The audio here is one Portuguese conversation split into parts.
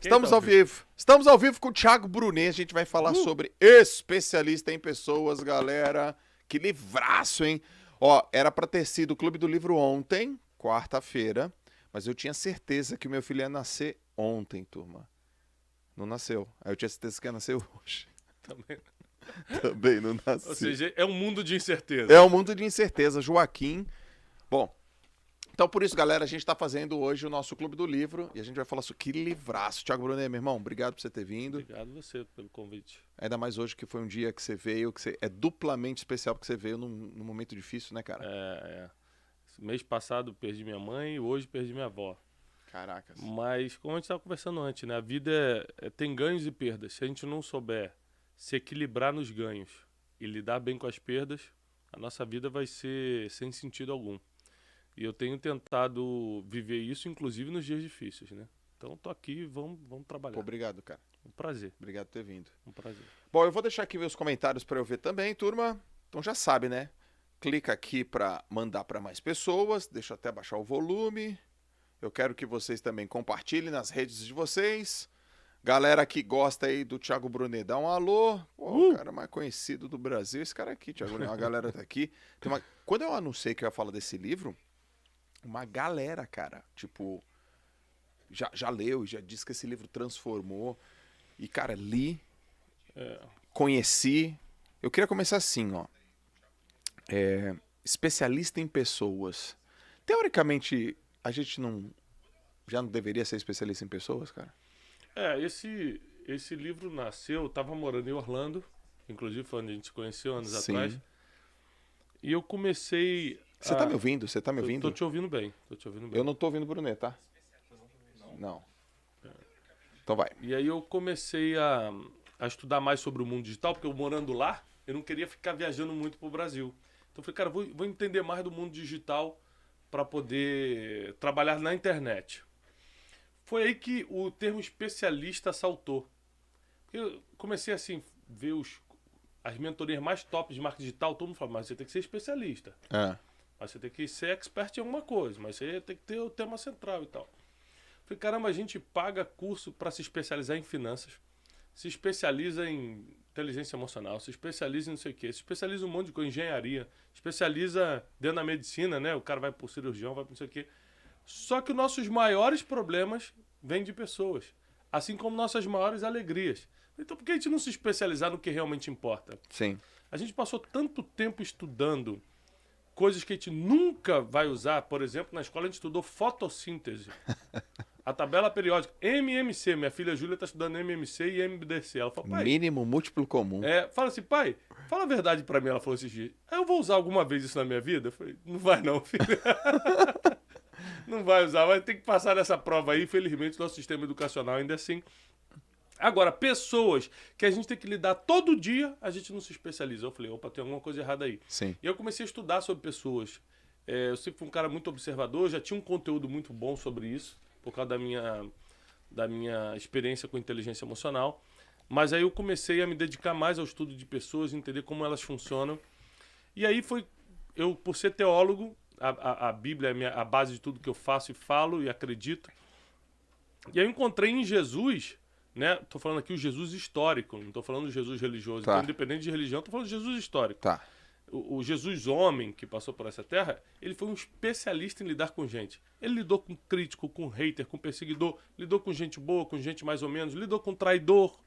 Estamos ao vivo. Estamos ao vivo com o Thiago Brunet. A gente vai falar sobre especialista em pessoas, galera. Que livraço, hein? Ó, era pra ter sido o Clube do Livro ontem, quarta-feira, mas eu tinha certeza que o meu filho ia nascer ontem, turma. Não nasceu. Aí eu tinha certeza que ia nascer hoje. Também não nasceu. Ou seja, é um mundo de incerteza. É um mundo de incerteza. Joaquim. Bom, então por isso, galera, a gente tá fazendo hoje o nosso Clube do Livro e a gente vai falar sobre que livraço. Thiago Brunet, meu irmão, obrigado por você ter vindo. Obrigado você pelo convite. Ainda mais hoje que foi um dia que você veio, é duplamente especial porque você veio num momento difícil, né, cara? Mês passado perdi minha mãe e hoje perdi minha avó. Caracas. Mas, como a gente estava conversando antes, né? A vida tem ganhos e perdas. Se a gente não souber se equilibrar nos ganhos e lidar bem com as perdas, a nossa vida vai ser sem sentido algum. E eu tenho tentado viver isso, inclusive nos dias difíceis, né? Então, tô aqui, vamos trabalhar. Pô, obrigado, cara. Um prazer. Obrigado por ter vindo. Um prazer. Bom, eu vou deixar aqui meus comentários para eu ver também, turma. Então já sabe, né? Clica aqui para mandar para mais pessoas. Deixa eu até baixar o volume. Eu quero que vocês também compartilhem nas redes de vocês. Galera que gosta aí do Thiago Brunet, dá um alô. Pô, o cara mais conhecido do Brasil, esse cara aqui, Thiago Brunet. A galera tá aqui. Quando eu anunciei que eu ia falar desse livro, uma galera, cara, tipo, já leu, já disse que esse livro transformou. E, cara, li, conheci. Eu queria começar assim, ó. Especialista em pessoas. Teoricamente, a gente já não deveria ser especialista em pessoas, cara? Esse livro nasceu, eu tava morando em Orlando, inclusive foi onde a gente se conheceu anos Sim. atrás. E eu comecei... Você tá me ouvindo? Você tá me ouvindo? Tô te ouvindo bem. Eu não tô ouvindo o Brunet, tá? Não. Então vai. E aí eu comecei a estudar mais sobre o mundo digital, porque eu morando lá, eu não queria ficar viajando muito pro Brasil. Então eu falei, cara, vou entender mais do mundo digital para poder trabalhar na internet. Foi aí que o termo especialista saltou. Eu comecei assim, ver as mentorias mais top de marketing digital, todo mundo fala, mas você tem que ser especialista. Mas você tem que ser expert em alguma coisa, mas você tem que ter o tema central e tal. Falei, caramba, a gente paga curso para se especializar em finanças, se especializa em inteligência emocional, se especializa em não sei o quê, se especializa em um monte de coisa, engenharia, especializa dentro da medicina, né? O cara vai pro cirurgião, vai pro não sei o quê. Só que os nossos maiores problemas vêm de pessoas, assim como nossas maiores alegrias. Então por que a gente não se especializar no que realmente importa? Sim. A gente passou tanto tempo estudando coisas que a gente nunca vai usar. Por exemplo, na escola a gente estudou fotossíntese. A tabela periódica, MMC. Minha filha Júlia está estudando MMC e MDC. Ela falou, pai... Mínimo múltiplo comum. Fala assim, pai, fala a verdade pra mim. Ela falou esses dias. Eu vou usar alguma vez isso na minha vida? Eu falei, não vai não, filho. Não vai usar, vai ter que passar nessa prova aí. Infelizmente, nosso sistema educacional ainda é assim. Agora, pessoas que a gente tem que lidar todo dia, a gente não se especializa. Eu falei, opa, tem alguma coisa errada aí. Sim. E eu comecei a estudar sobre pessoas. Eu sempre fui um cara muito observador, já tinha um conteúdo muito bom sobre isso, por causa da minha experiência com inteligência emocional. Mas aí eu comecei a me dedicar mais ao estudo de pessoas, entender como elas funcionam. E aí eu, por ser teólogo, a Bíblia é a base de tudo que eu faço e falo e acredito. E aí eu encontrei em Jesus... Né? Tô falando aqui o Jesus histórico, não tô falando do Jesus religioso. Tá. Então, independente de religião, tô falando de Jesus histórico. Tá. O Jesus homem que passou por essa terra, ele foi um especialista em lidar com gente. Ele lidou com crítico, com hater, com perseguidor, lidou com gente boa, com gente mais ou menos, lidou com traidor,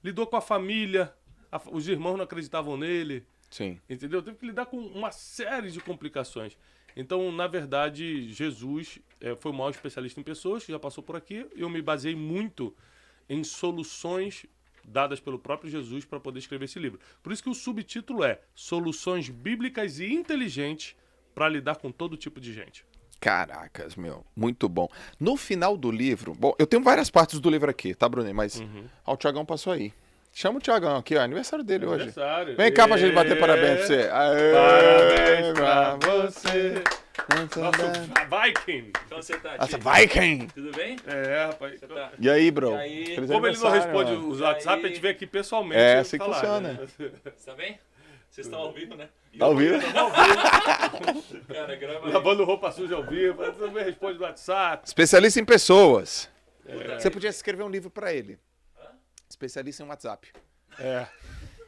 lidou com a família, os irmãos não acreditavam nele. Sim. Entendeu? Teve que lidar com uma série de complicações. Então, na verdade, Jesus foi o maior especialista em pessoas, que já passou por aqui. Eu me baseei muito em soluções dadas pelo próprio Jesus para poder escrever esse livro. Por isso que o subtítulo é Soluções Bíblicas e Inteligentes para lidar com todo tipo de gente. Caracas, meu, muito bom. No final do livro, bom, eu tenho várias partes do livro aqui, tá, Brunet? Mas o Thiagão passou aí. Chama o Thiagão aqui, ó, aniversário dele hoje. Vem cá pra gente bater parabéns pra você. Parabéns pra você. Nossa, Viking! Então você tá, Nossa, Tito? Viking! Tudo bem? Rapaz. Você tá... E aí, bro? E aí? Feliz Como ele não aniversário, responde mano. os WhatsApp, a gente vê aqui pessoalmente. É, ele assim que falar, funciona. né? Você tá bem? Vocês estão ao vivo, né? Tá ouvindo? Cara, grava aí. Lavando roupa suja ao vivo, você não responde no WhatsApp. Especialista em pessoas. Você podia escrever um livro pra ele. Especialista em WhatsApp. É.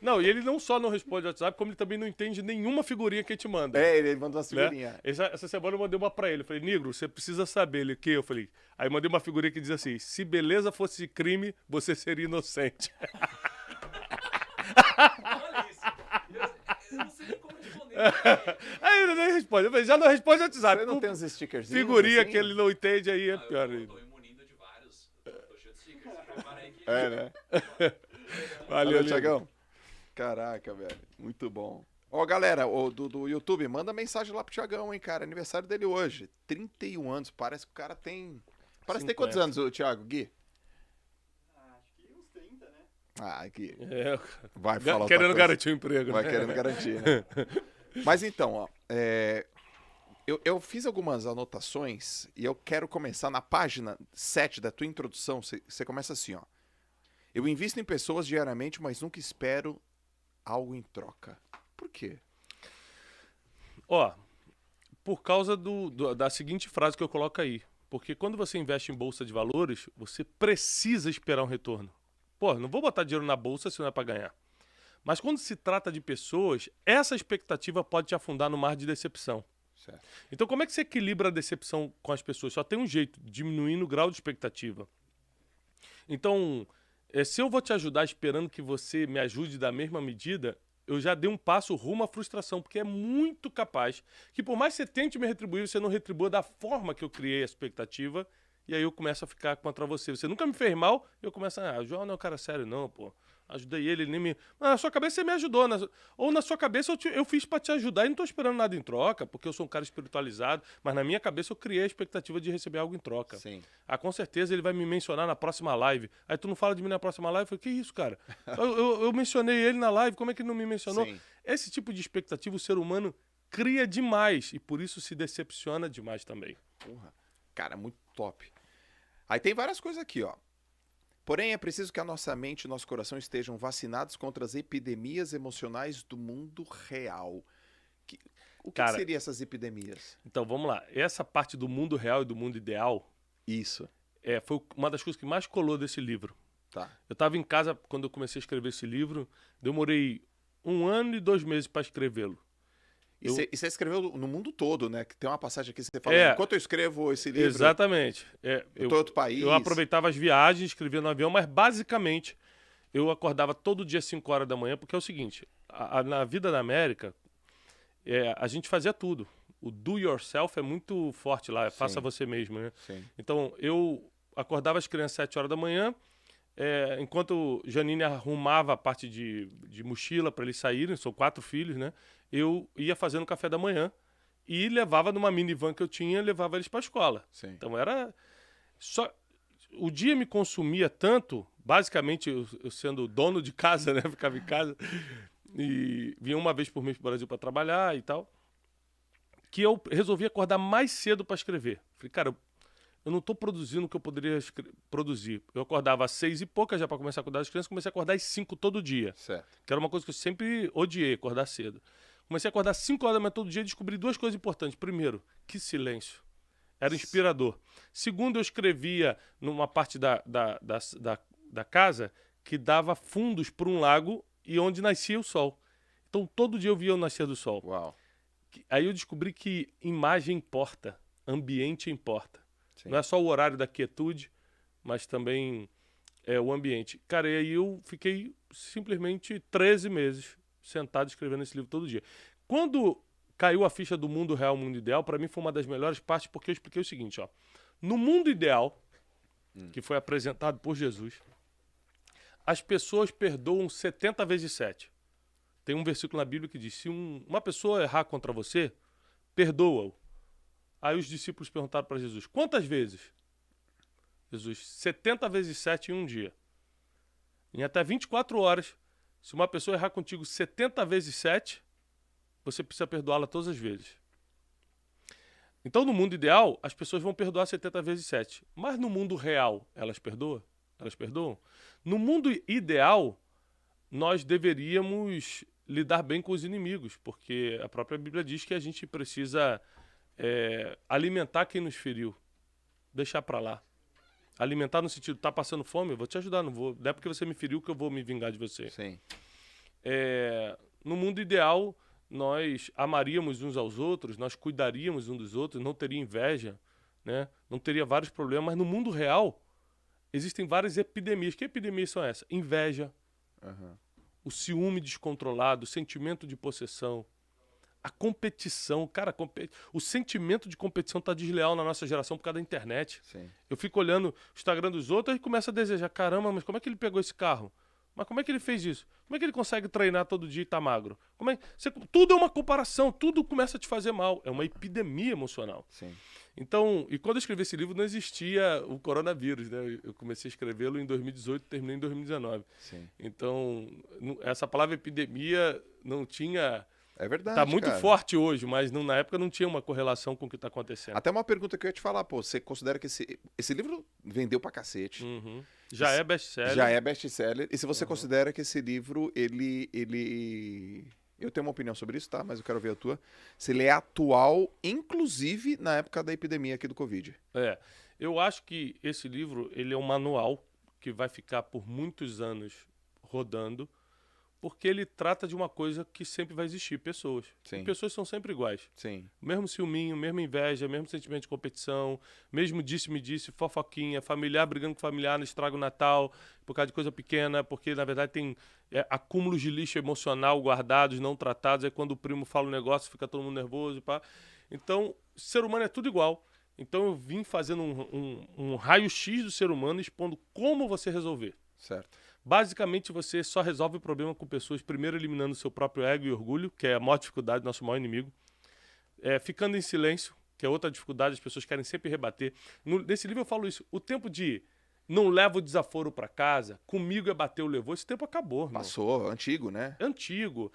Não, e ele não só não responde WhatsApp, como ele também não entende nenhuma figurinha que a gente manda. É, ele mandou uma Né? figurinha. Essa semana eu mandei uma pra ele. Eu falei, Negro, você precisa saber. Ele, o quê? Eu falei, aí eu mandei uma figurinha que diz assim, se beleza fosse crime, você seria inocente. Olha isso. Eu não sei nem como responder. Aí ele nem responde. Eu falei, já não responde WhatsApp. Você não tem uns stickers? Figurinha assim? que ele não entende, aí é Eu pior ainda. tô imunindo de vários. Tô cheio de stickers. Prepara aí que... É, né? Valeu, Valeu, Negro. Thiagão. Caraca, velho. Muito bom. Ó, galera, do YouTube, manda mensagem lá pro Thiagão, hein, cara. Aniversário dele hoje. 31 anos. Parece que o cara tem... Parece que tem quantos 50. anos, o Thiago? Gui? Acho que uns 30, né? Ah, Gui. É, Vai falar outra querendo coisa. garantir o emprego. Vai né? querendo garantir, né? Mas então, ó, eu fiz algumas anotações e eu quero começar na página 7 da tua introdução. Você começa assim, ó. Eu invisto em pessoas diariamente, mas nunca espero algo em troca. Por quê? Ó, por causa da seguinte frase que eu coloco aí. Porque quando você investe em bolsa de valores, você precisa esperar um retorno. Pô, não vou botar dinheiro na bolsa se não é para ganhar. Mas quando se trata de pessoas, essa expectativa pode te afundar no mar de decepção. Certo. Então, como é que você equilibra a decepção com as pessoas? Só tem um jeito, diminuindo o grau de expectativa. Então, se eu vou te ajudar esperando que você me ajude da mesma medida, eu já dei um passo rumo à frustração, porque é muito capaz que por mais que você tente me retribuir, você não retribua da forma que eu criei a expectativa, e aí eu começo a ficar contra você. Você nunca me fez mal, eu começo o João não é um cara sério não, pô. Ajudei ele nem me... Na sua cabeça você me ajudou, ou na sua cabeça eu fiz pra te ajudar e não tô esperando nada em troca, porque eu sou um cara espiritualizado, mas na minha cabeça eu criei a expectativa de receber algo em troca. Sim. Ah, com certeza ele vai me mencionar na próxima live. Aí tu não fala de mim na próxima live? Eu falei, que isso, cara? Eu mencionei ele na live, como é que ele não me mencionou? Sim. Esse tipo de expectativa o ser humano cria demais e por isso se decepciona demais também. Porra. Cara, muito top. Aí tem várias coisas aqui, ó. Porém, é preciso que a nossa mente e nosso coração estejam vacinados contra as epidemias emocionais do mundo real. O que Cara, seriam essas epidemias? Então, vamos lá. Essa parte do mundo real e do mundo ideal Isso. foi uma das coisas que mais colou desse livro. Tá. Eu estava em casa quando eu comecei a escrever esse livro, demorei 1 ano e 2 meses para escrevê-lo. E você escreveu no mundo todo, né? Que tem uma passagem aqui que você fala, enquanto eu escrevo esse livro, Exatamente. eu tô em outro país. Eu aproveitava as viagens, escrevia no avião, mas basicamente eu acordava todo dia às 5 horas da manhã, porque é o seguinte, na vida da América, a gente fazia tudo. O do yourself é muito forte lá, faça você mesmo, né? Sim. Então, eu acordava as crianças às 7 horas da manhã, enquanto Janine arrumava a parte de mochila para eles saírem, são 4 filhos, né? Eu ia fazendo café da manhã e levava numa minivan que eu tinha, levava eles para a escola. Sim. Então era só o dia me consumia tanto, basicamente eu sendo dono de casa, né, ficava em casa e vinha uma vez por mês para o Brasil para trabalhar e tal, que eu resolvi acordar mais cedo para escrever. Falei, cara, eu não estou produzindo o que eu poderia produzir. Eu acordava às 6 e pouca já para começar a cuidar das crianças, comecei a acordar às 5 todo dia. Certo. Que era uma coisa que eu sempre odiei, acordar cedo. Comecei a acordar às 5 horas da manhã todo dia e descobri 2 coisas importantes. Primeiro, que silêncio. Era inspirador. Segundo, eu escrevia numa parte da casa que dava fundos para um lago e onde nascia o sol. Então, todo dia eu via o nascer do sol. Uau. Aí eu descobri que imagem importa, ambiente importa. Sim. Não é só o horário da quietude, mas também o ambiente. Cara, e aí eu fiquei simplesmente 13 meses sentado escrevendo esse livro todo dia. Quando caiu a ficha do mundo real, mundo ideal, para mim foi uma das melhores partes, porque eu expliquei o seguinte, ó. No mundo ideal, que foi apresentado por Jesus, as pessoas perdoam 70 vezes 7. Tem um versículo na Bíblia que diz, se uma pessoa errar contra você, perdoa-o. Aí os discípulos perguntaram para Jesus, quantas vezes? Jesus, 70 vezes 7 em um dia. Em até 24 horas, se uma pessoa errar contigo 70 vezes 7, você precisa perdoá-la todas as vezes. Então, no mundo ideal, as pessoas vão perdoar 70 vezes 7. Mas no mundo real, elas perdoam? Elas perdoam? No mundo ideal, nós deveríamos lidar bem com os inimigos, porque a própria Bíblia diz que a gente precisa alimentar quem nos feriu, deixar para lá. Alimentar no sentido, tá passando fome, eu vou te ajudar, não é porque você me feriu que eu vou me vingar de você. Sim. No mundo ideal, nós amaríamos uns aos outros, nós cuidaríamos uns dos outros, não teria inveja, né? Não teria vários problemas, mas no mundo real existem várias epidemias. Que epidemias são essas? Inveja, Aham. o ciúme descontrolado, o sentimento de possessão, a competição. Cara, o sentimento de competição tá desleal na nossa geração por causa da internet. Sim. Eu fico olhando o Instagram dos outros e começo a desejar, caramba, mas como é que ele pegou esse carro? Mas como é que ele fez isso? Como é que ele consegue treinar todo dia e tá magro? Tudo é uma comparação, tudo começa a te fazer mal. É uma epidemia emocional. Sim. Então, e quando eu escrevi esse livro não existia o coronavírus, né? Eu comecei a escrevê-lo em 2018 e terminei em 2019. Sim. Então, essa palavra epidemia não tinha... É verdade, Tá muito cara. forte hoje, mas na época não tinha uma correlação com o que tá acontecendo. Até uma pergunta que eu ia te falar, pô, você considera que esse livro vendeu pra cacete? Uhum. Já é best-seller. Já é best-seller. E se você considera que esse livro, ele... Eu tenho uma opinião sobre isso, tá? Mas eu quero ver a tua. Se ele é atual, inclusive na época da epidemia aqui do Covid. Eu acho que esse livro, ele é um manual que vai ficar por muitos anos rodando, porque ele trata de uma coisa que sempre vai existir, pessoas. Sim. E pessoas são sempre iguais. Sim. Mesmo ciúminho, mesmo inveja, mesmo sentimento de competição, mesmo disse-me-disse, fofoquinha, familiar brigando com familiar, estraga o Natal, por causa de coisa pequena, porque na verdade tem acúmulos de lixo emocional guardados, não tratados, aí quando o primo fala um negócio fica todo mundo nervoso. Pá. Então, ser humano é tudo igual. Então eu vim fazendo um raio-x do ser humano expondo como você resolver. Certo. Basicamente, você só resolve o problema com pessoas, primeiro eliminando o seu próprio ego e orgulho, que é a maior dificuldade, nosso maior inimigo. Ficando em silêncio, que é outra dificuldade, as pessoas querem sempre rebater. Nesse livro eu falo isso, o tempo de não leva o desaforo para casa, comigo é bater ou levou, esse tempo acabou. Irmão. Passou, antigo, né? É antigo.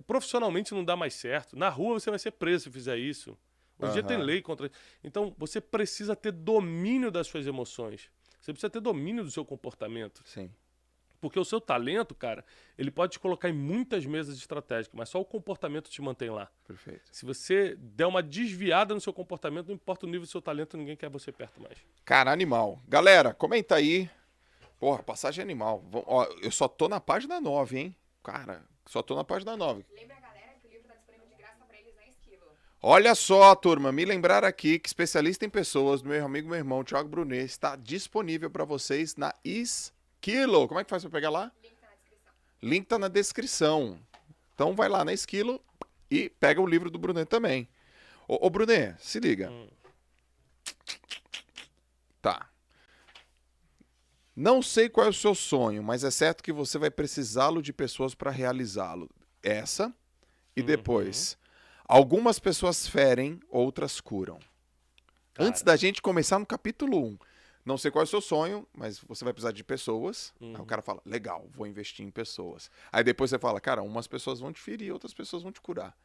Profissionalmente não dá mais certo. Na rua você vai ser preso se fizer isso. Hoje em dia tem lei contra isso. Então, você precisa ter domínio das suas emoções. Você precisa ter domínio do seu comportamento. Sim. Porque o seu talento, cara, ele pode te colocar em muitas mesas estratégicas, mas só o comportamento te mantém lá. Perfeito. Se você der uma desviada no seu comportamento, não importa o nível do seu talento, ninguém quer você perto mais. Cara, animal. Galera, comenta aí. Porra, passagem animal. Ó, eu só tô na página 9, hein? Cara, só tô na página 9. Lembra a galera que o livro tá disponível de graça pra eles na Esquilo. Olha só, turma, me lembrar aqui que especialista em pessoas, meu amigo, meu irmão, Thiago Brunet, está disponível para vocês na Esquilo. Como é que faz para pegar lá? Link tá na descrição. Link tá na descrição. Então vai lá na Esquilo e pega o livro do Brunet também. Ô Brunet, se liga. Tá. Não sei qual é o seu sonho, mas é certo que você vai precisá-lo de pessoas para realizá-lo. Essa. E depois. Algumas pessoas ferem, outras curam. Cara. Antes da gente começar no capítulo 1. Não sei qual é o seu sonho, mas você vai precisar de pessoas. Aí o cara fala, legal, vou investir em pessoas. Aí depois você fala, cara, umas pessoas vão te ferir, outras pessoas vão te curar.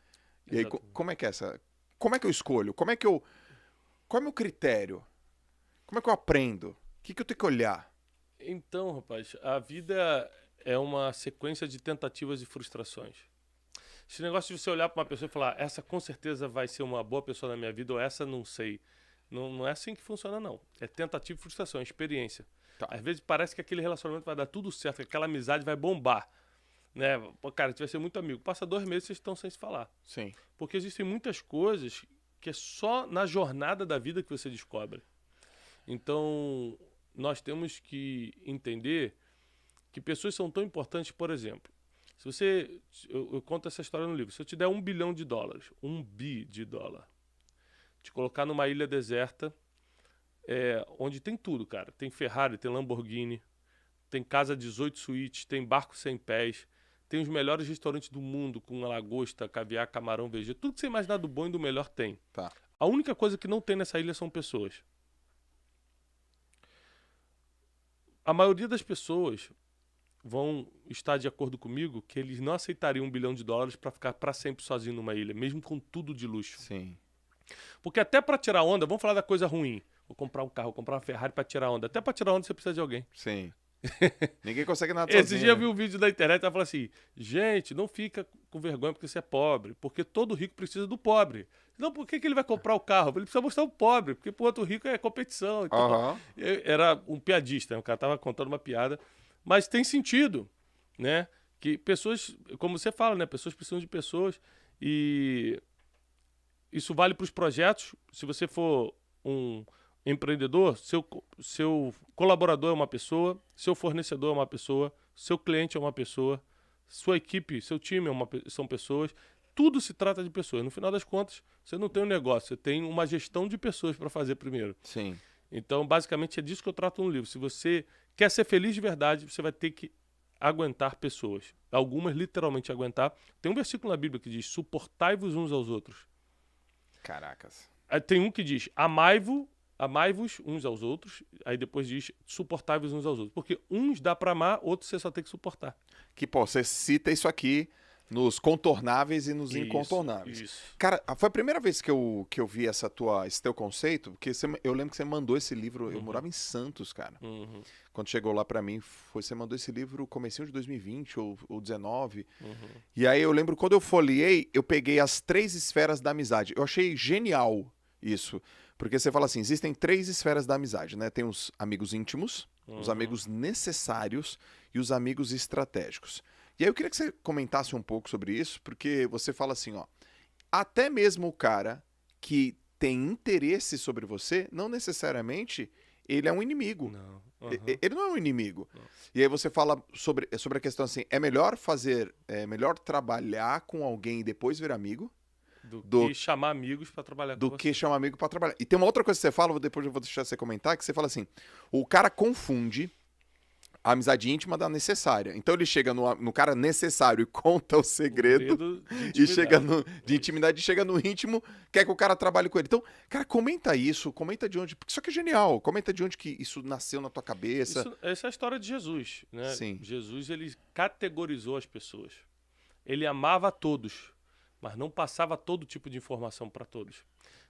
E aí, como é que é essa... Como é que eu escolho? Qual é o meu critério? Como é que eu aprendo? O que eu tenho que olhar? Então, rapaz, a vida é uma sequência de tentativas e frustrações. Esse negócio de você olhar para uma pessoa e falar, essa com certeza vai ser uma boa pessoa na minha vida, ou essa não sei. Não é assim que funciona, não. É tentativa e frustração, é experiência. Tá. Às vezes parece que aquele relacionamento vai dar tudo certo, que aquela amizade vai bombar. Né? Pô, cara, a gente vai ser muito amigo. Passa 2 meses e vocês estão sem se falar. Sim. Porque existem muitas coisas que é só na jornada da vida que você descobre. Então, nós temos que entender que pessoas são tão importantes, por exemplo. Se você... Eu conto essa história no livro. Se eu te der $1 bilhão, $1 bi, te colocar numa ilha deserta, onde tem tudo, cara. Tem Ferrari, tem Lamborghini, tem casa 18 suítes, tem barco sem pés, tem os melhores restaurantes do mundo, com lagosta, caviar, camarão, vegeta. Tudo que você imaginar do bom e do melhor tem. Tá. A única coisa que não tem nessa ilha são pessoas. A maioria das pessoas vão estar de acordo comigo que eles não aceitariam $1 bilhão para ficar para sempre sozinho numa ilha, mesmo com tudo de luxo. Sim. Porque até para tirar onda, vamos falar da coisa ruim. Vou comprar um carro, vou comprar uma Ferrari para tirar onda. Até para tirar onda você precisa de alguém. Sim. Ninguém consegue nada Esse sozinho. dia eu né? vi um vídeo da internet, ela falou assim, gente, não fica com vergonha porque você é pobre, porque todo rico precisa do pobre. Não, por que ele vai comprar o carro? Ele precisa mostrar o pobre, porque pro outro rico é competição. Então, Aham. era um piadista, né? O cara tava contando uma piada, mas tem sentido, né? Que pessoas, como você fala, né? Pessoas precisam de pessoas e isso vale para os projetos. Se você for um empreendedor, seu colaborador é uma pessoa, seu fornecedor é uma pessoa, seu cliente é uma pessoa, sua equipe, seu time são pessoas. Tudo se trata de pessoas. No final das contas, você não tem um negócio, você tem uma gestão de pessoas para fazer primeiro. Sim. Então, basicamente, é disso que eu trato no livro. Se você quer ser feliz de verdade, você vai ter que aguentar pessoas. Algumas, literalmente, aguentar. Tem um versículo na Bíblia que diz, suportai-vos uns aos outros. Caracas. Aí tem um que diz, amai-vos uns aos outros. Aí depois diz, suportai-vos uns aos outros. Porque uns dá pra amar, outros você só tem que suportar. Que, pô, você cita isso aqui nos contornáveis e nos Isso, incontornáveis. Isso. Cara, foi a primeira vez que eu vi esse teu conceito, porque eu lembro que você mandou esse livro, eu morava em Santos, cara. Uhum, Quando chegou lá pra mim, você mandou esse livro comecinho de 2020 ou 19. uhum. E aí eu lembro, quando eu folheei, eu peguei as 3 esferas da amizade. Eu achei genial isso. Porque você fala assim, existem 3 esferas da amizade, né? Tem os amigos íntimos, os Uhum. amigos necessários e os amigos estratégicos. E aí eu queria que você comentasse um pouco sobre isso, porque você fala assim, ó, até mesmo o cara que tem interesse sobre você, não necessariamente ele é um inimigo. Não. Ele não é um inimigo. Não. E aí você fala sobre a questão assim, é melhor trabalhar com alguém e depois vir amigo, Do que chamar amigos pra trabalhar do com que você. chamar amigo pra trabalhar. E tem uma outra coisa que você fala, depois eu vou deixar você comentar, que você fala assim, o cara confunde a amizade íntima da necessária. Então ele chega no cara necessário e conta o segredo, de e chega intimidade. de intimidade, chega no íntimo, quer que o cara trabalhe com ele. Então, cara, comenta isso, comenta de onde, porque isso aqui é genial, comenta de onde que isso nasceu na tua cabeça. Essa é a história de Jesus, né? Sim. Jesus, ele categorizou as pessoas. Ele amava a todos, mas não passava todo tipo de informação para todos.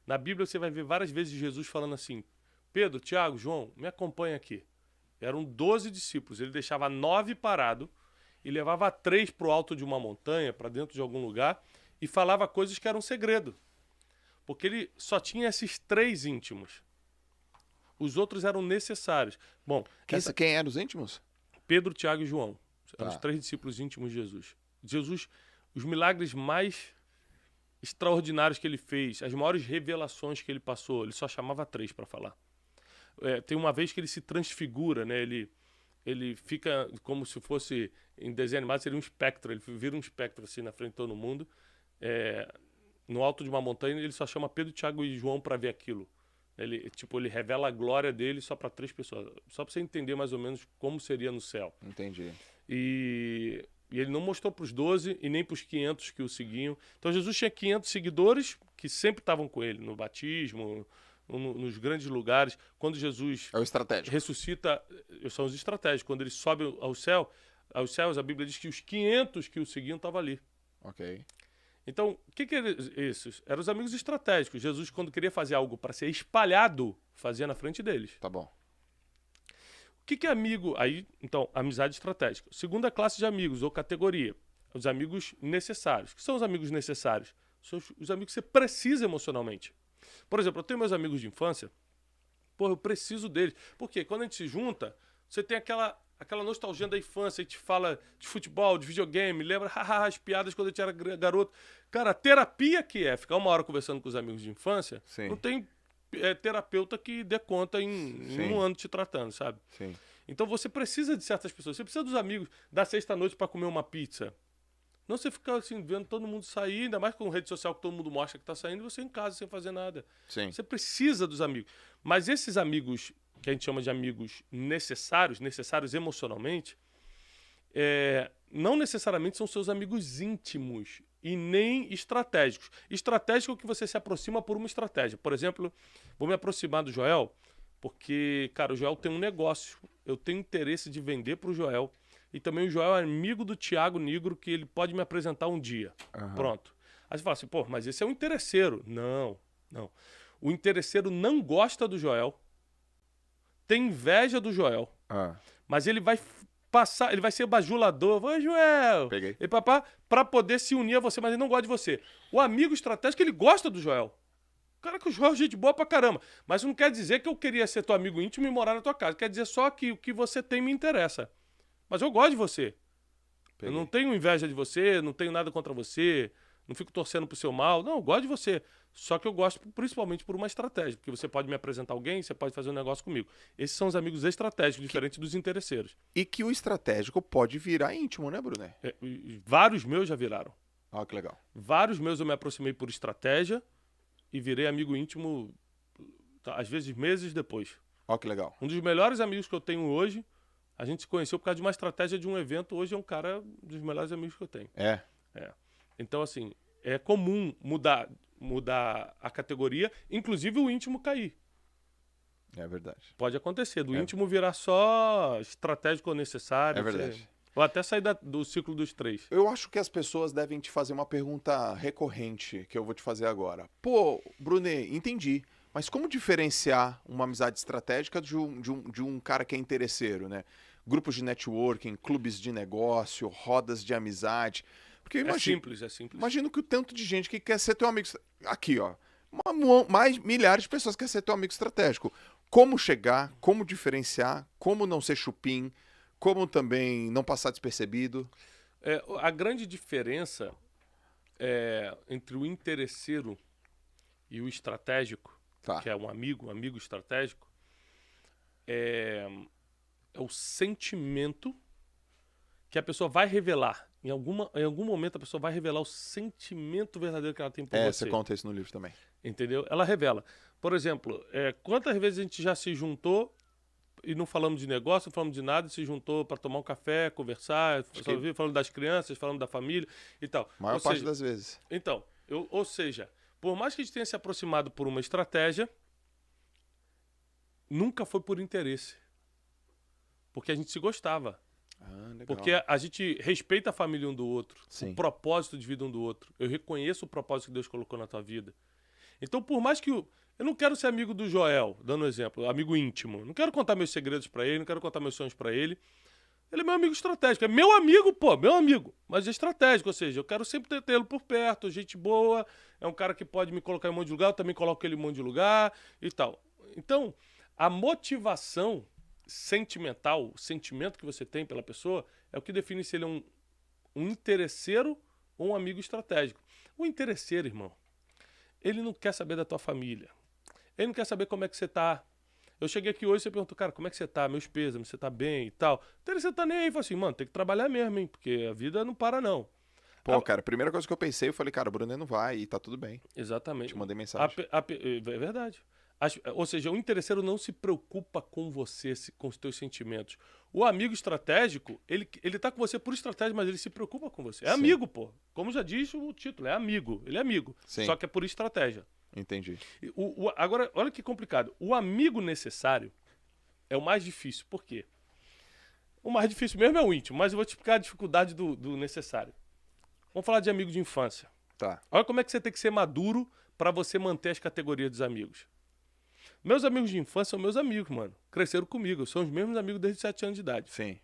Na Bíblia você vai ver várias vezes Jesus falando assim, Pedro, Tiago, João, me acompanha aqui. Eram 12 discípulos, ele deixava 9 parado e levava 3 para o alto de uma montanha, para dentro de algum lugar, e falava coisas que eram segredo. Porque ele só tinha esses 3 íntimos. Os outros eram necessários. Bom, Quem eram os íntimos? Pedro, Tiago e João. Eram Tá. os 3 discípulos íntimos de Jesus. Jesus, os milagres mais extraordinários que ele fez, as maiores revelações que ele passou, ele só chamava 3 para falar. Tem uma vez que ele se transfigura, né? Ele fica como se fosse, em desenho animado, seria um espectro. Ele vira um espectro assim na frente de todo mundo. No alto de uma montanha, ele só chama Pedro, Tiago e João para ver aquilo. Ele revela a glória dele só para 3 pessoas. Só para você entender mais ou menos como seria no céu. Entendi. E ele não mostrou para os 12 e nem para os 500 que o seguiam. Então Jesus tinha 500 seguidores que sempre estavam com ele, no batismo, nos grandes lugares. Quando Jesus É o estratégico. ressuscita, são os estratégicos. Quando ele sobe aos céus, a Bíblia diz que os 500 que o seguiam estavam ali. Ok. Então, o que eram esses? Eram os amigos estratégicos. Jesus, quando queria fazer algo para ser espalhado, fazia na frente deles. Tá bom. O que é amigo? Aí, então, amizade estratégica. Segunda classe de amigos, ou categoria. Os amigos necessários. O que são os amigos necessários? São os amigos que você precisa emocionalmente. Por exemplo, eu tenho meus amigos de infância. Pô, eu preciso deles. Porque quando a gente se junta, você tem aquela nostalgia da infância. A gente fala de futebol, de videogame, lembra as piadas quando a gente era garoto. Cara, a terapia que é ficar uma hora conversando com os amigos de infância, Sim. não tem terapeuta que dê conta em Sim. um ano te tratando, sabe? Sim. Então você precisa de certas pessoas. Você precisa dos amigos da sexta-noite para comer uma pizza. Não você ficar assim, vendo todo mundo sair, ainda mais com rede social que todo mundo mostra que tá saindo, e você em casa sem fazer nada. Sim. Você precisa dos amigos. Mas esses amigos, que a gente chama de amigos necessários emocionalmente, não necessariamente são seus amigos íntimos e nem estratégicos. Estratégico é o que você se aproxima por uma estratégia. Por exemplo, vou me aproximar do Joel, porque, cara, o Joel tem um negócio. Eu tenho interesse de vender pro Joel. E também o Joel é amigo do Thiago Nigro, que ele pode me apresentar um dia. Aham. Pronto. Aí você fala assim, pô, mas esse é um interesseiro. Não. O interesseiro não gosta do Joel, tem inveja do Joel, Ah. Mas ele vai passar, ele vai ser bajulador. Oi, Joel! Peguei. E papá, pra poder se unir a você, mas ele não gosta de você. O amigo estratégico, ele gosta do Joel. Cara, que o Joel é gente boa pra caramba. Mas não quer dizer que eu queria ser teu amigo íntimo e morar na tua casa. Quer dizer só que o que você tem me interessa. Mas eu gosto de você. Peguei. Eu não tenho inveja de você, não tenho nada contra você, não fico torcendo pro seu mal. Não, eu gosto de você. Só que eu gosto principalmente por uma estratégia. Porque você pode me apresentar alguém, você pode fazer um negócio comigo. Esses são os amigos estratégicos, diferente dos interesseiros. E que o estratégico pode virar íntimo, né, Bruné? E vários meus já viraram. Ó, que legal. Vários meus eu me aproximei por estratégia e virei amigo íntimo, às vezes, meses depois. Ó, que legal. Um dos melhores amigos que eu tenho hoje, a gente se conheceu por causa de uma estratégia de um evento. Hoje é um cara dos melhores amigos que eu tenho. É. Então, assim, é comum mudar a categoria, inclusive o íntimo cair. É verdade. Pode acontecer, do É. íntimo virar só estratégico ou necessário. É verdade. Ou até sair do ciclo dos 3. Eu acho que as pessoas devem te fazer uma pergunta recorrente que eu vou te fazer agora. Pô, Brunet, entendi. Mas como diferenciar uma amizade estratégica de um cara que é interesseiro, né? Grupos de networking, clubes de negócio, rodas de amizade. Porque eu imagino, É simples. imagino que o tanto de gente que quer ser teu amigo... Aqui, ó. Mais milhares de pessoas querem ser teu amigo estratégico. Como chegar, como diferenciar, como não ser chupim, como também não passar despercebido. A grande diferença entre o interesseiro e o estratégico, Tá. que é um amigo estratégico, é o sentimento que a pessoa vai revelar. Em algum momento a pessoa vai revelar o sentimento verdadeiro que ela tem por você. Você conta isso no livro também. Entendeu? Ela revela. Por exemplo, quantas vezes a gente já se juntou e não falamos de negócio, não falamos de nada, se juntou para tomar um café, conversar, falando das crianças, falando da família e tal. A maior parte das vezes. Então, ou seja, por mais que a gente tenha se aproximado por uma estratégia, nunca foi por interesse. Porque a gente se gostava. Ah, legal. Porque a gente respeita a família um do outro, Sim. o propósito de vida um do outro. Eu reconheço o propósito que Deus colocou na tua vida. Então, por mais que eu não quero ser amigo do Joel, dando um exemplo, amigo íntimo. Não quero contar meus segredos pra ele, não quero contar meus sonhos pra ele. Ele é meu amigo estratégico. É meu amigo, pô, meu amigo. Mas é estratégico, ou seja, eu quero sempre tê-lo por perto, gente boa, é um cara que pode me colocar em um monte de lugar, eu também coloco ele em um monte de lugar e tal. Então, a motivação sentimental, o sentimento que você tem pela pessoa, é o que define se ele é um interesseiro ou um amigo estratégico. O interesseiro, irmão, ele não quer saber da tua família. Ele não quer saber como é que você tá. Eu cheguei aqui hoje e você perguntou, cara, como é que você tá? Meus pêsames, você tá bem e tal. Então você tá nem aí. Falei assim, mano, tem que trabalhar mesmo, hein? Porque a vida não para, não. Pô, cara, a primeira coisa que eu pensei, eu falei, cara, o Brunet não vai e tá tudo bem. Exatamente. Te mandei mensagem. É verdade. Ou seja, o interesseiro não se preocupa com você, com os teus sentimentos. O amigo estratégico, ele tá com você por estratégia, mas ele se preocupa com você. É Sim. amigo, pô. Como já diz o título, é amigo. Ele é amigo. Sim. Só que é por estratégia. Entendi. Agora, olha que complicado. O amigo necessário é o mais difícil. Por quê? O mais difícil mesmo é o íntimo, mas eu vou te explicar a dificuldade do necessário. Vamos falar de amigo de infância. Tá. Olha como é que você tem que ser maduro para você manter as categorias dos amigos. Meus amigos de infância são meus amigos, mano. Cresceram comigo. São os mesmos amigos desde 7 anos de idade. Sim.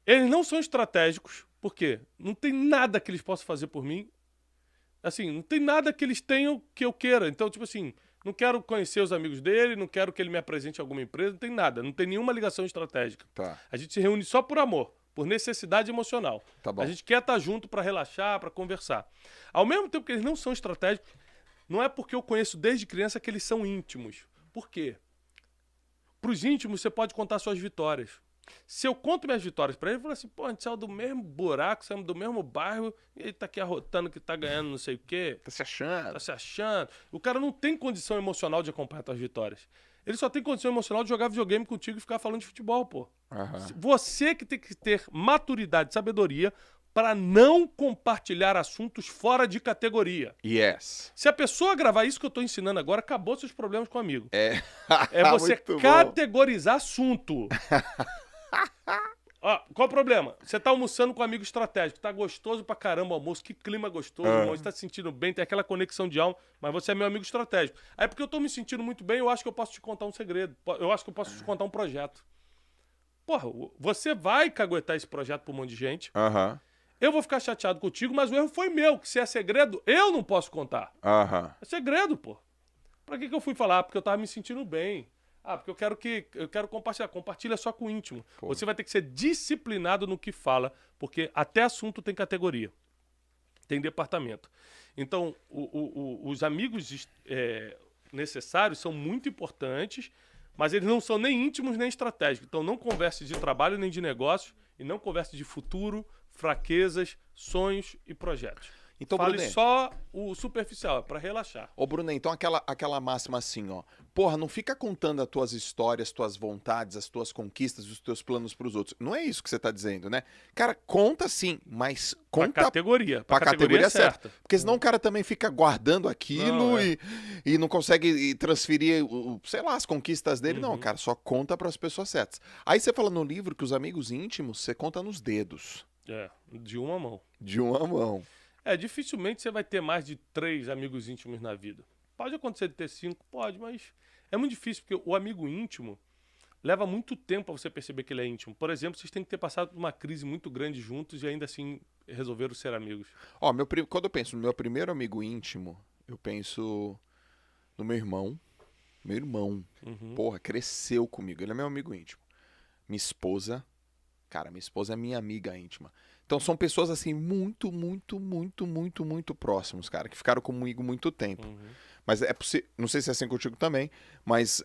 Eles não são estratégicos. Por quê? Não tem nada que eles possam fazer por mim. Assim, não tem nada que eles tenham que eu queira. Então, tipo assim, não quero conhecer os amigos dele, não quero que ele me apresente a alguma empresa, não tem nada. Não tem nenhuma ligação estratégica. Tá. A gente se reúne só por amor, por necessidade emocional. Tá bom. A gente quer estar junto para relaxar, para conversar. Ao mesmo tempo que eles não são estratégicos, não é porque eu conheço desde criança que eles são íntimos. Por quê? Para os íntimos, você pode contar suas vitórias. Se eu conto minhas vitórias para ele, eu falo assim, pô, a gente saiu do mesmo buraco, saímos do mesmo bairro, e ele tá aqui arrotando que tá ganhando não sei o quê, Tá se achando. tá se achando. O cara não tem condição emocional de acompanhar tuas vitórias. Ele só tem condição emocional de jogar videogame contigo e ficar falando de futebol, pô. Aham. Você que tem que ter maturidade, sabedoria, para não compartilhar assuntos fora de categoria. Yes. Se a pessoa gravar isso que eu tô ensinando agora, acabou seus problemas com o amigo. É. É você Muito bom. categorizar assunto. Ó, qual o problema? Você tá almoçando com um amigo estratégico, tá gostoso pra caramba o almoço, que clima gostoso, irmão, você tá se sentindo bem, tem aquela conexão de alma, mas você é meu amigo estratégico. Aí porque eu tô me sentindo muito bem, eu acho que eu posso te contar um segredo, eu acho que eu posso te contar um projeto. porra, você vai caguetar esse projeto pra um monte de gente. Aham. Eu vou ficar chateado contigo, mas o erro foi meu, que se é segredo, eu não posso contar. Aham. É segredo, pô. Pra que eu fui falar? Porque eu tava me sentindo bem. Ah, porque eu quero compartilhar. Compartilha só com o íntimo. Pô. Você vai ter que ser disciplinado no que fala, porque até assunto tem categoria. Tem departamento. Então, os amigos necessários são muito importantes, mas eles não são nem íntimos nem estratégicos. Então, não converse de trabalho nem de negócios e não converse de futuro, fraquezas, sonhos e projetos. Então, Fale Brunet, só o superficial, é pra relaxar. Ô, Brunet, então aquela máxima assim, ó. Porra, não fica contando as tuas histórias, tuas vontades, as tuas conquistas, os teus planos pros outros. Não é isso que você tá dizendo, né? Cara, conta sim, mas Pra conta categoria. pra categoria certa. Porque senão o cara também fica guardando aquilo Não, e não consegue transferir, sei lá, as conquistas dele. Não, Uhum. cara, só conta pras pessoas certas. Aí você fala no livro que os amigos íntimos, você conta nos dedos, É, de uma mão. de uma mão. Dificilmente você vai ter mais de 3 amigos íntimos na vida. Pode acontecer de ter 5, pode, mas é muito difícil, porque o amigo íntimo leva muito tempo pra você perceber que ele é íntimo. Por exemplo, vocês têm que ter passado por uma crise muito grande juntos e ainda assim resolveram ser amigos. Ó, quando eu penso no meu primeiro amigo íntimo, eu penso no meu irmão. Meu irmão, Uhum. porra, cresceu comigo. Ele é meu amigo íntimo. Minha esposa, cara, minha esposa é minha amiga íntima. Então são pessoas assim muito, muito, muito, muito, muito próximos, cara, que ficaram comigo muito tempo. Uhum. Mas é possível, não sei se é assim contigo também, mas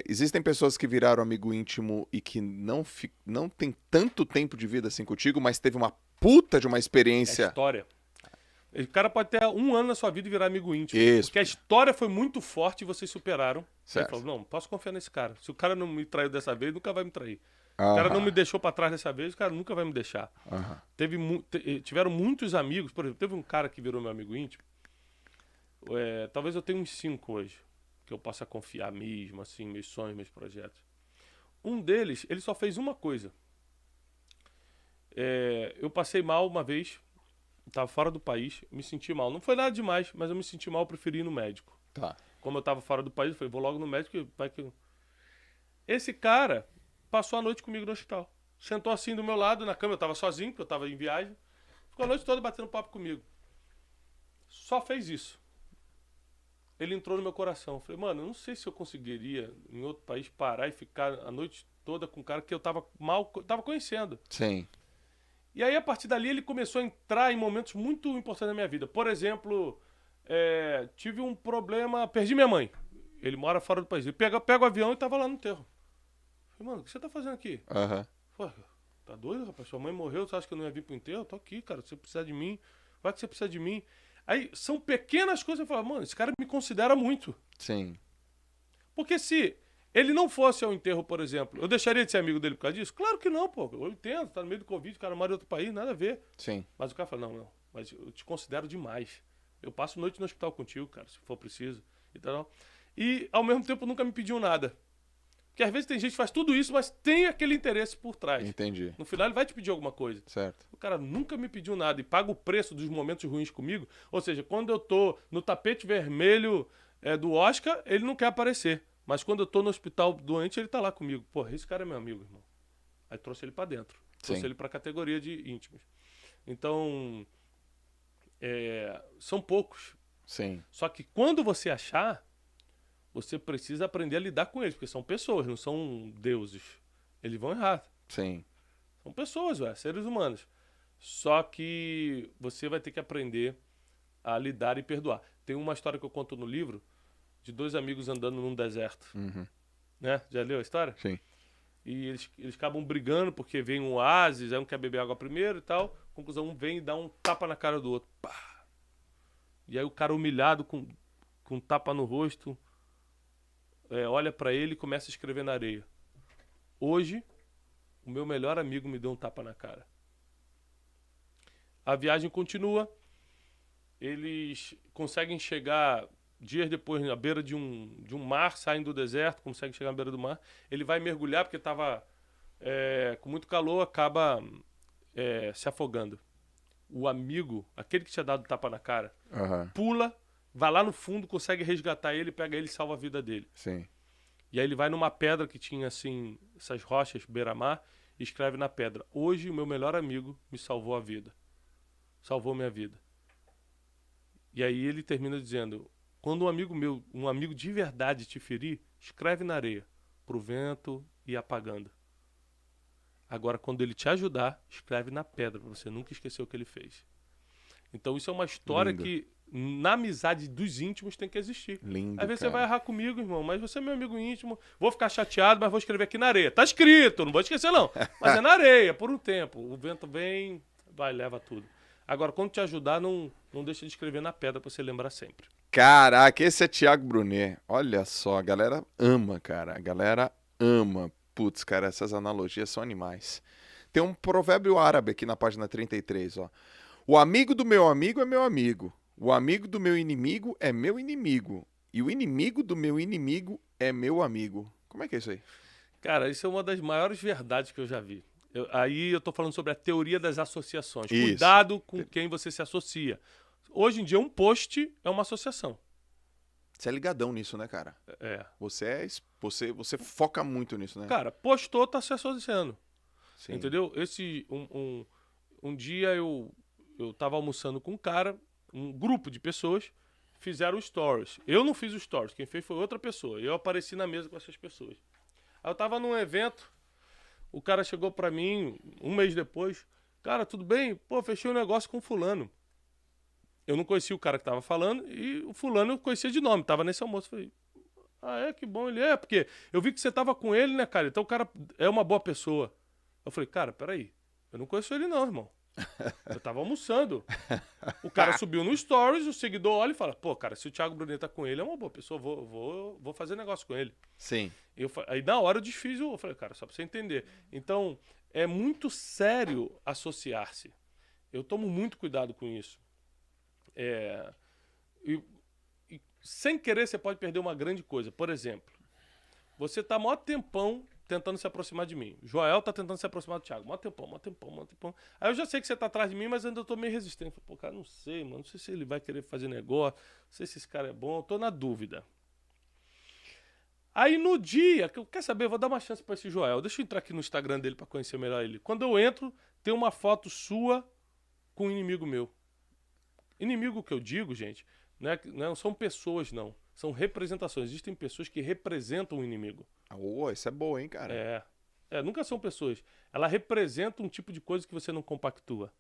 existem pessoas que viraram amigo íntimo e que não tem tanto tempo de vida assim contigo, mas teve uma puta de uma É experiência. história. O cara pode ter 1 ano na sua vida e virar amigo íntimo. Isso. Porque a história foi muito forte e vocês superaram. Você Certo. falou, não, posso confiar nesse cara. Se o cara não me traiu dessa vez, nunca vai me trair. O Aham, cara não me deixou pra trás dessa vez, o cara nunca vai me deixar. aham. Tiveram muitos amigos, por exemplo, teve um cara que virou meu amigo íntimo. Talvez eu tenha uns 5 hoje, que eu possa confiar mesmo, assim, meus sonhos, meus projetos. Um deles, ele só fez uma coisa. Eu passei mal uma vez, estava fora do país, me senti mal. Não foi nada demais, mas eu me senti mal, eu preferi ir no médico. Tá. Como eu estava fora do país, eu falei, vou logo no médico e vai que... Esse cara passou a noite comigo no hospital. Sentou assim do meu lado na cama, eu tava sozinho, porque eu tava em viagem. Ficou a noite toda batendo papo comigo. Só fez isso. Ele entrou no meu coração. Eu falei, mano, eu não sei se eu conseguiria, em outro país, parar e ficar a noite toda com um cara que eu tava conhecendo. Sim. E aí, a partir dali, ele começou a entrar em momentos muito importantes da minha vida. Por exemplo, tive um problema, perdi minha mãe. Ele mora fora do país. Ele pega o avião e tava lá no enterro. Eu falei, mano, o que você tá fazendo aqui? Aham. Pô, tá doido, rapaz? Sua mãe morreu, você acha que eu não ia vir pro enterro? Eu tô aqui, cara. Se você precisar de mim, vai que você precisa de mim. Aí, são pequenas coisas que eu falo, mano, esse cara me considera muito. Sim. Porque se ele não fosse ao enterro, por exemplo, eu deixaria de ser amigo dele por causa disso? Claro que não, pô. Eu entendo, tá no meio do Covid, o cara mora em outro país, nada a ver. Sim. Mas o cara fala, não, mas eu te considero demais. Eu passo noite no hospital contigo, cara, se for preciso. E tal. E, ao mesmo tempo, nunca me pediu nada. Porque às vezes tem gente que faz tudo isso, mas tem aquele interesse por trás. Entendi. No final ele vai te pedir alguma coisa. Certo. O cara nunca me pediu nada e paga o preço dos momentos ruins comigo. Ou seja, quando eu tô no tapete vermelho do Oscar, ele não quer aparecer. Mas quando eu tô no hospital doente, ele tá lá comigo. Porra, esse cara é meu amigo, irmão. Aí trouxe ele pra dentro. Trouxe Sim. ele pra categoria de íntimos. Então, são poucos. Sim. Só que quando você achar, você precisa aprender a lidar com eles, porque são pessoas, não são deuses. Eles vão errar. Sim. São pessoas, seres humanos. Só que você vai ter que aprender a lidar e perdoar. Tem uma história que eu conto no livro de 2 amigos andando num deserto. Uhum. Né? Já leu a história? Sim. E eles acabam brigando porque vem um oásis, aí um quer beber água primeiro e tal. Conclusão, um vem e dá um tapa na cara do outro. Pá! E aí o cara humilhado com um tapa no rosto olha pra ele e começa a escrever na areia. Hoje, o meu melhor amigo me deu um tapa na cara. A viagem continua. Eles conseguem chegar dias depois na beira de um mar, saem do deserto, conseguem chegar na beira do mar. Ele vai mergulhar porque estava com muito calor, acaba se afogando. O amigo, aquele que tinha dado tapa na cara, Aham. pula, vai lá no fundo, consegue resgatar ele, pega ele e salva a vida dele. Sim. E aí ele vai numa pedra que tinha, assim, essas rochas beira-mar, e escreve na pedra. Hoje o meu melhor amigo me salvou a vida. Salvou minha vida. E aí ele termina dizendo, quando um amigo meu, um amigo de verdade te ferir, escreve na areia, pro vento ir apagando. Agora, quando ele te ajudar, escreve na pedra, pra você nunca esquecer o que ele fez. Então isso é uma história Lindo. que na amizade dos íntimos tem que existir. Lindo, Às vezes você cara. vai errar comigo, irmão, mas você é meu amigo íntimo. Vou ficar chateado, mas vou escrever aqui na areia. Tá escrito, não vou esquecer não. Mas é na areia, por um tempo. O vento vem, vai, leva tudo. Agora, quando te ajudar, não deixa de escrever na pedra pra você lembrar sempre. Caraca, esse é Thiago Brunet. Olha só, a galera ama, cara. A galera ama. Putz, cara, essas analogias são animais. Tem um provérbio árabe aqui na página 33, ó. O amigo do meu amigo é meu amigo. O amigo do meu inimigo é meu inimigo. E o inimigo do meu inimigo é meu amigo. Como é que é isso aí? Cara, isso é uma das maiores verdades que eu já vi. Aí eu tô falando sobre a teoria das associações. Isso. Cuidado com quem você se associa. Hoje em dia, um post é uma associação. Você é ligadão nisso, né, cara? É. Você foca muito nisso, né? Cara, postou, tá se associando. Sim. Entendeu? Um dia eu tava almoçando com um cara, um grupo de pessoas, fizeram stories. Eu não fiz os stories, quem fez foi outra pessoa. Eu apareci na mesa com essas pessoas. Aí eu tava num evento, o cara chegou pra mim, um mês depois, cara, tudo bem? Pô, fechei um negócio com fulano. Eu não conhecia o cara que tava falando e o fulano eu conhecia de nome, tava nesse almoço. Falei, que bom ele é, porque eu vi que você tava com ele, né, cara? Então o cara é uma boa pessoa. Eu falei, cara, peraí, eu não conheço ele não, irmão. Eu tava almoçando. O cara subiu no Stories, o seguidor olha e fala, pô, cara, se o Thiago Brunet tá com ele, é uma boa pessoa, vou fazer negócio com ele. Sim. Aí na hora eu desfiz, eu falei, cara, só pra você entender. Então, é muito sério associar-se. Eu tomo muito cuidado com isso. E sem querer você pode perder uma grande coisa. Por exemplo, você tá maior tempão tentando se aproximar de mim. O Joel tá tentando se aproximar do Thiago. Mó tempão. Aí eu já sei que você tá atrás de mim, mas ainda tô meio resistente. Pô, cara, não sei, mano. Não sei se ele vai querer fazer negócio. Não sei se esse cara é bom. Eu tô na dúvida. Aí no dia, que eu quero saber, eu vou dar uma chance pra esse Joel. Deixa eu entrar aqui no Instagram dele pra conhecer melhor ele. Quando eu entro, tem uma foto sua com um inimigo meu. Inimigo que eu digo, gente, não são pessoas, não. São representações. Existem pessoas que representam o inimigo. Isso é boa, hein, cara? Nunca são pessoas. Ela representa um tipo de coisa que você não compactua.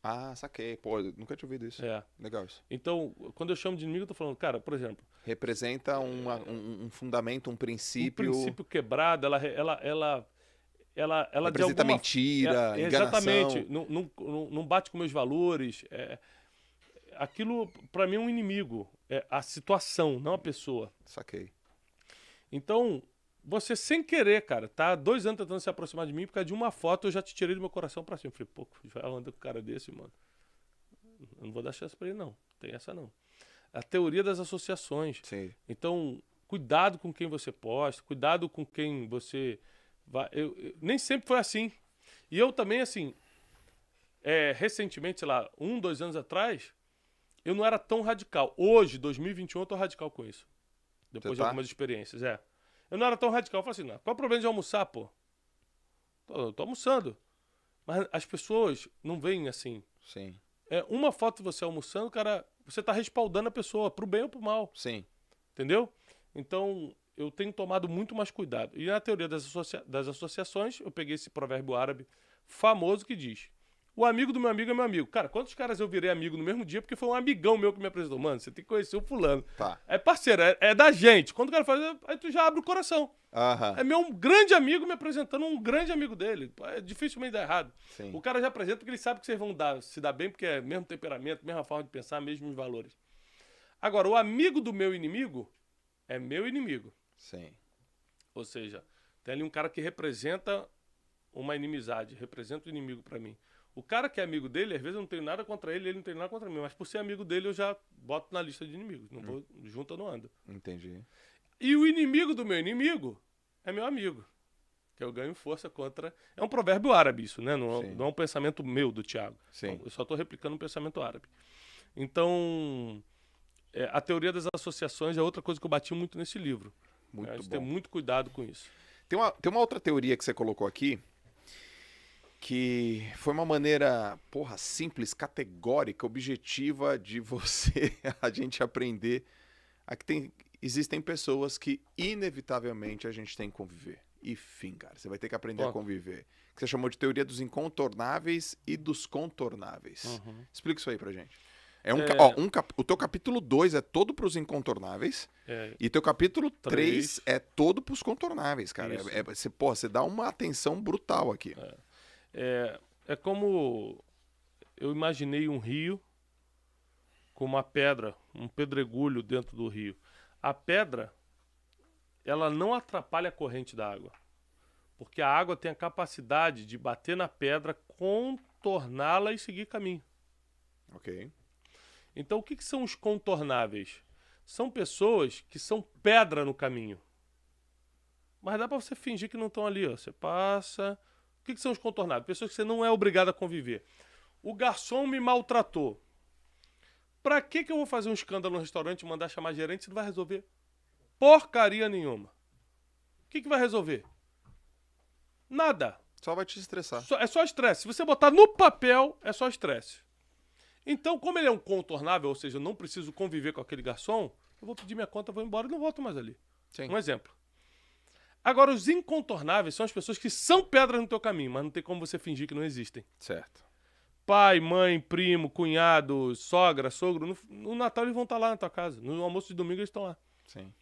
Ah, saquei. Pô, eu nunca tinha ouvido isso. Legal isso. Então, quando eu chamo de inimigo, eu tô falando, cara, por exemplo... Representa um fundamento, um princípio... Um princípio quebrado, ela representa de alguma... mentira, enganação. Exatamente. Não bate com meus valores. Aquilo, pra mim, é um inimigo. É a situação, não a pessoa. Saquei. Então, você sem querer, cara, tá há 2 anos tentando se aproximar de mim, por causa de uma foto eu já te tirei do meu coração pra cima. Eu falei, pô, já anda com um cara desse, mano. Eu não vou dar chance pra ele, não. Tem essa, não. A teoria das associações. Sim. Então, cuidado com quem você posta, cuidado com quem você vai... nem sempre foi assim. E eu também, assim, recentemente, sei lá, 1, 2 anos atrás, eu não era tão radical. Hoje, 2021, eu tô radical com isso. Depois de algumas experiências, Eu não era tão radical. Eu falei assim, não, qual é o problema de almoçar, pô? Eu tô almoçando. Mas as pessoas não veem assim. Sim. Uma foto de você almoçando, cara, você tá respaldando a pessoa, pro bem ou pro mal. Sim. Entendeu? Então, eu tenho tomado muito mais cuidado. E na teoria das associações, eu peguei esse provérbio árabe famoso que diz: o amigo do meu amigo é meu amigo. Cara, quantos caras eu virei amigo no mesmo dia porque foi um amigão meu que me apresentou? Mano, você tem que conhecer o fulano. Tá. É parceiro, é da gente. Quando o cara faz, aí tu já abre o coração. Aham. É meu grande amigo me apresentando um grande amigo dele. Dificilmente dá errado. Sim. O cara já apresenta porque ele sabe que vocês vão se dar bem, porque é mesmo temperamento, mesma forma de pensar, mesmos valores. Agora, o amigo do meu inimigo é meu inimigo. Sim. Ou seja, tem ali um cara que representa uma inimizade, representa o inimigo pra mim. O cara que é amigo dele, às vezes eu não tenho nada contra ele, ele não tem nada contra mim. Mas por ser amigo dele, eu já boto na lista de inimigos. Não vou junto ou não ando. Entendi. E o inimigo do meu inimigo é meu amigo. Que eu ganho força contra... É um provérbio árabe isso, né? Não é um pensamento meu, do Thiago. Sim. Então, eu só estou replicando um pensamento árabe. Então, a teoria das associações é outra coisa que eu bati muito nesse livro. Muito A gente bom. tem muito cuidado com isso. Tem uma outra teoria que você colocou aqui, que foi uma maneira, porra, simples, categórica, objetiva de você, a gente aprender a que existem pessoas que inevitavelmente a gente tem que conviver. E fim, cara, você vai ter que aprender a Ponto. conviver. Que você chamou de teoria dos incontornáveis e dos contornáveis. Explica isso aí pra gente. O teu capítulo 2 é todo pros incontornáveis e teu capítulo 3 é todo pros contornáveis, cara. Você dá uma atenção brutal aqui. É como eu imaginei um rio com uma pedra, um pedregulho dentro do rio. A pedra, ela não atrapalha a corrente da água, porque a água tem a capacidade de bater na pedra, contorná-la e seguir caminho. Ok. Então, o que são os contornáveis? São pessoas que são pedra no caminho. Mas dá pra você fingir que não estão ali, ó. Você passa... O que são os contornáveis? Pessoas que você não é obrigado a conviver. O garçom me maltratou. Pra que eu vou fazer um escândalo no restaurante e mandar chamar gerente se não vai resolver porcaria nenhuma? O que vai resolver? Nada. Só vai te estressar. É só estresse. Se você botar no papel, é só estresse. Então, como ele é um contornável, ou seja, eu não preciso conviver com aquele garçom, eu vou pedir minha conta, vou embora e não volto mais ali. Sim. Um exemplo. Agora, os incontornáveis são as pessoas que são pedras no teu caminho, mas não tem como você fingir que não existem. Certo. Pai, mãe, primo, cunhado, sogra, sogro, no Natal eles vão estar lá na tua casa. No almoço de domingo eles estão lá. Sim.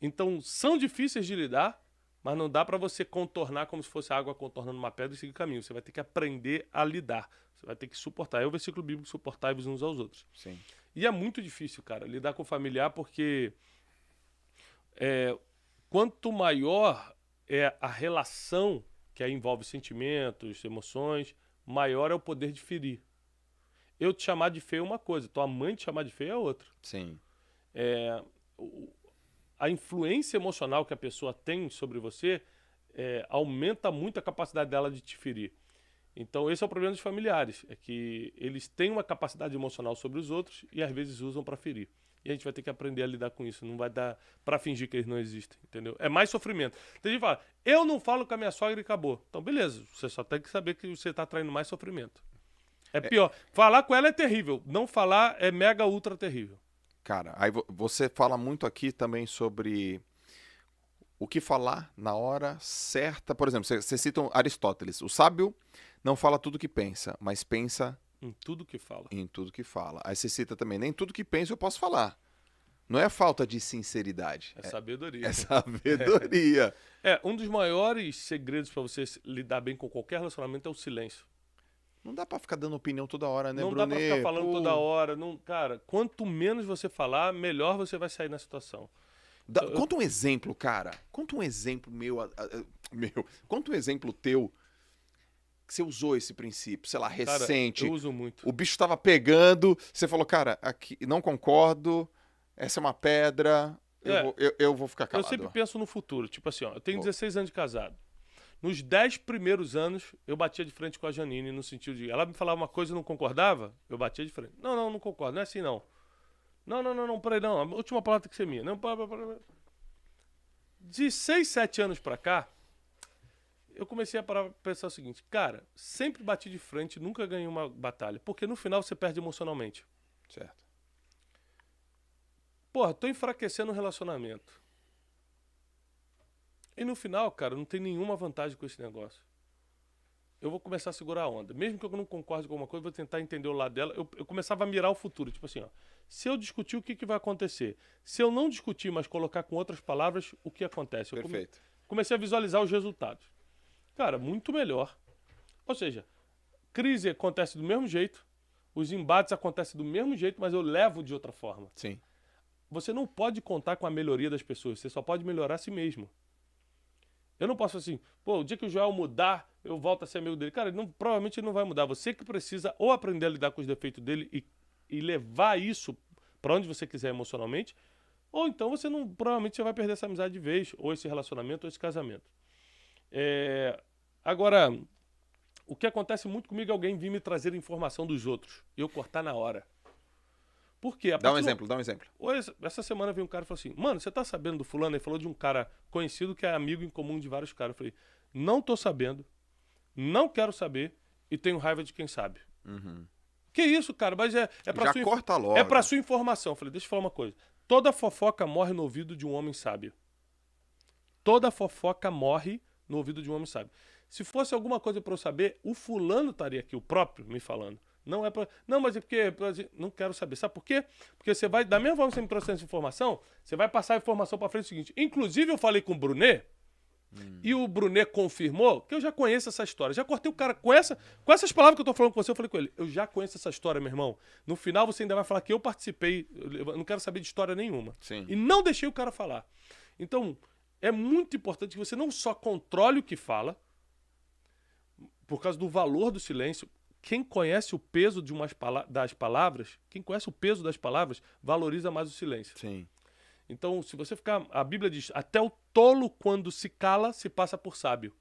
Então, são difíceis de lidar, mas não dá pra você contornar como se fosse água contornando uma pedra e seguir caminho. Você vai ter que aprender a lidar. Você vai ter que suportar. É o versículo bíblico, suportai-vos uns aos outros. Sim. E é muito difícil, cara, lidar com o familiar, porque quanto maior é a relação que aí envolve sentimentos, emoções, maior é o poder de ferir. Eu te chamar de feio é uma coisa, tua mãe te chamar de feio é outra. Sim. A influência emocional que a pessoa tem sobre você aumenta muito a capacidade dela de te ferir. Então esse é o problema dos familiares, é que eles têm uma capacidade emocional sobre os outros e às vezes usam para ferir. E a gente vai ter que aprender a lidar com isso, não vai dar para fingir que eles não existem, entendeu? É mais sofrimento. Tem gente que fala, eu não falo com a minha sogra e acabou. Então beleza, você só tem que saber que você tá traindo mais sofrimento. É pior, falar com ela é terrível, não falar é mega ultra terrível. Cara, aí você fala muito aqui também sobre o que falar na hora certa. Por exemplo, você cita Aristóteles. O sábio não fala tudo que pensa, mas pensa Em tudo que fala. em tudo que fala. Aí você cita também, nem tudo que penso eu posso falar. Não é falta de sinceridade. É sabedoria. É sabedoria. Um dos maiores segredos para você lidar bem com qualquer relacionamento é o silêncio. Não dá pra ficar dando opinião toda hora, né, Não Brunet? dá pra ficar falando toda hora. Não, cara, quanto menos você falar, melhor você vai sair na situação. Conta um exemplo, cara. Conta um exemplo meu. Conta um exemplo teu que você usou esse princípio, sei lá, recente. Cara, eu uso muito. O bicho tava pegando, você falou, cara, aqui não concordo, essa é uma pedra, eu vou ficar Eu calado. sempre penso no futuro. Tipo assim, ó, eu tenho Boa. 16 anos de casado. Nos 10 primeiros anos, eu batia de frente com a Janine no sentido de... Ela me falava uma coisa e não concordava, eu batia de frente. Não concordo, não é assim não. Não, peraí, não. A última palavra tem que ser minha. Não, De 6, 7 anos pra cá, eu comecei a parar pra pensar o seguinte. Cara, sempre bati de frente, nunca ganhei uma batalha. Porque no final você perde emocionalmente. Certo. Porra, tô enfraquecendo o relacionamento. E no final, cara, não tem nenhuma vantagem com esse negócio. Eu vou começar a segurar a onda. Mesmo que eu não concorde com alguma coisa, eu vou tentar entender o lado dela. Eu começava a mirar o futuro. Tipo assim, ó. Se eu discutir, o que vai acontecer? Se eu não discutir, mas colocar com outras palavras, o que acontece? Perfeito. Comecei a visualizar os resultados. Cara, muito melhor. Ou seja, crise acontece do mesmo jeito, os embates acontecem do mesmo jeito, mas eu levo de outra forma. Sim. Você não pode contar com a melhoria das pessoas, você só pode melhorar a si mesmo. Eu não posso assim, o dia que o Joel mudar, eu volto a ser amigo dele. Cara, provavelmente ele não vai mudar. Você que precisa ou aprender a lidar com os defeitos dele e levar isso para onde você quiser emocionalmente, ou então provavelmente você vai perder essa amizade de vez, ou esse relacionamento, ou esse casamento. Agora, o que acontece muito comigo é alguém vir me trazer informação dos outros e eu cortar na hora. Por quê? Dá um exemplo. Essa semana veio um cara e falou assim, mano, você tá sabendo do fulano? Ele falou de um cara conhecido que é amigo em comum de vários caras. Eu falei, não tô sabendo, não quero saber e tenho raiva de quem sabe. Uhum. Que isso, cara? Mas é pra Já corta logo. É pra sua informação. Eu falei, deixa eu falar uma coisa. Toda fofoca morre no ouvido de um homem sábio. Toda fofoca morre no ouvido de um homem sábio. Se fosse alguma coisa pra eu saber, o fulano estaria aqui, o próprio, me falando. Não é pra... Não, mas é porque... Não quero saber. Sabe por quê? Porque você vai... Da mesma forma que você me trouxe essa informação, você vai passar a informação pra frente. É o seguinte. Inclusive, eu falei com o Brunet, e o Brunet confirmou que eu já conheço essa história. Já cortei o cara com essas palavras que eu tô falando com você, eu falei com ele. Eu já conheço essa história, meu irmão. No final, você ainda vai falar que eu participei. Eu não quero saber de história nenhuma. Sim. E não deixei o cara falar. Então, é muito importante que você não só controle o que fala, por causa do valor do silêncio. Quem conhece o peso das palavras, quem conhece o peso das palavras, valoriza mais o silêncio. Sim. Então, se você ficar... A Bíblia diz, até o tolo, quando se cala, se passa por sábio.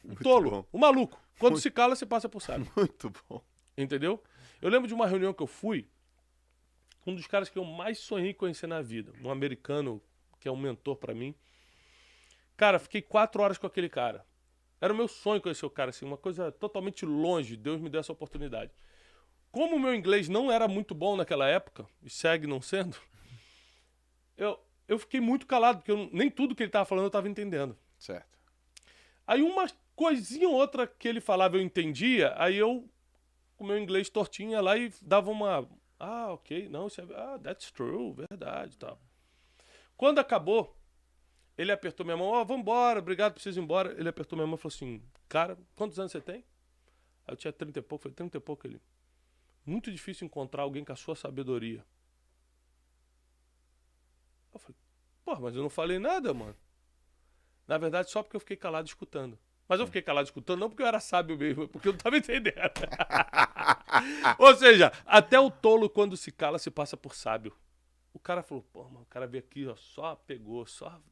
O Muito tolo, bom. o maluco, quando se cala, se passa por sábio. Muito bom. Entendeu? Eu lembro de uma reunião que eu fui, um dos caras que eu mais sonhei em conhecer na vida, um americano que é um mentor pra mim. Cara, fiquei 4 horas com aquele cara. Era o meu sonho conhecer o cara, assim, uma coisa totalmente longe. Deus me deu essa oportunidade. Como o meu inglês não era muito bom naquela época, e segue não sendo, eu fiquei muito calado, porque nem tudo que ele tava falando eu tava entendendo. Certo. Aí uma coisinha ou outra que ele falava eu entendia, aí eu, com o meu inglês tortinho, ia lá e dava uma... Ah, ok, não, isso é... Ah, that's true, verdade e tal. Quando acabou, ele apertou minha mão, ó, vambora, obrigado, preciso ir embora. Ele apertou minha mão e falou assim, cara, quantos anos você tem? Aí eu tinha 30 e pouco, falei, 30 e pouco, ele... Muito difícil encontrar alguém com a sua sabedoria. Eu falei, pô, mas eu não falei nada, mano. Na verdade, só porque eu fiquei calado escutando. Mas eu fiquei calado escutando não porque eu era sábio mesmo, porque eu não tava entendendo. Ou seja, até o tolo, quando se cala, se passa por sábio. O cara falou, pô, mano, o cara veio aqui, ó, só pegou, só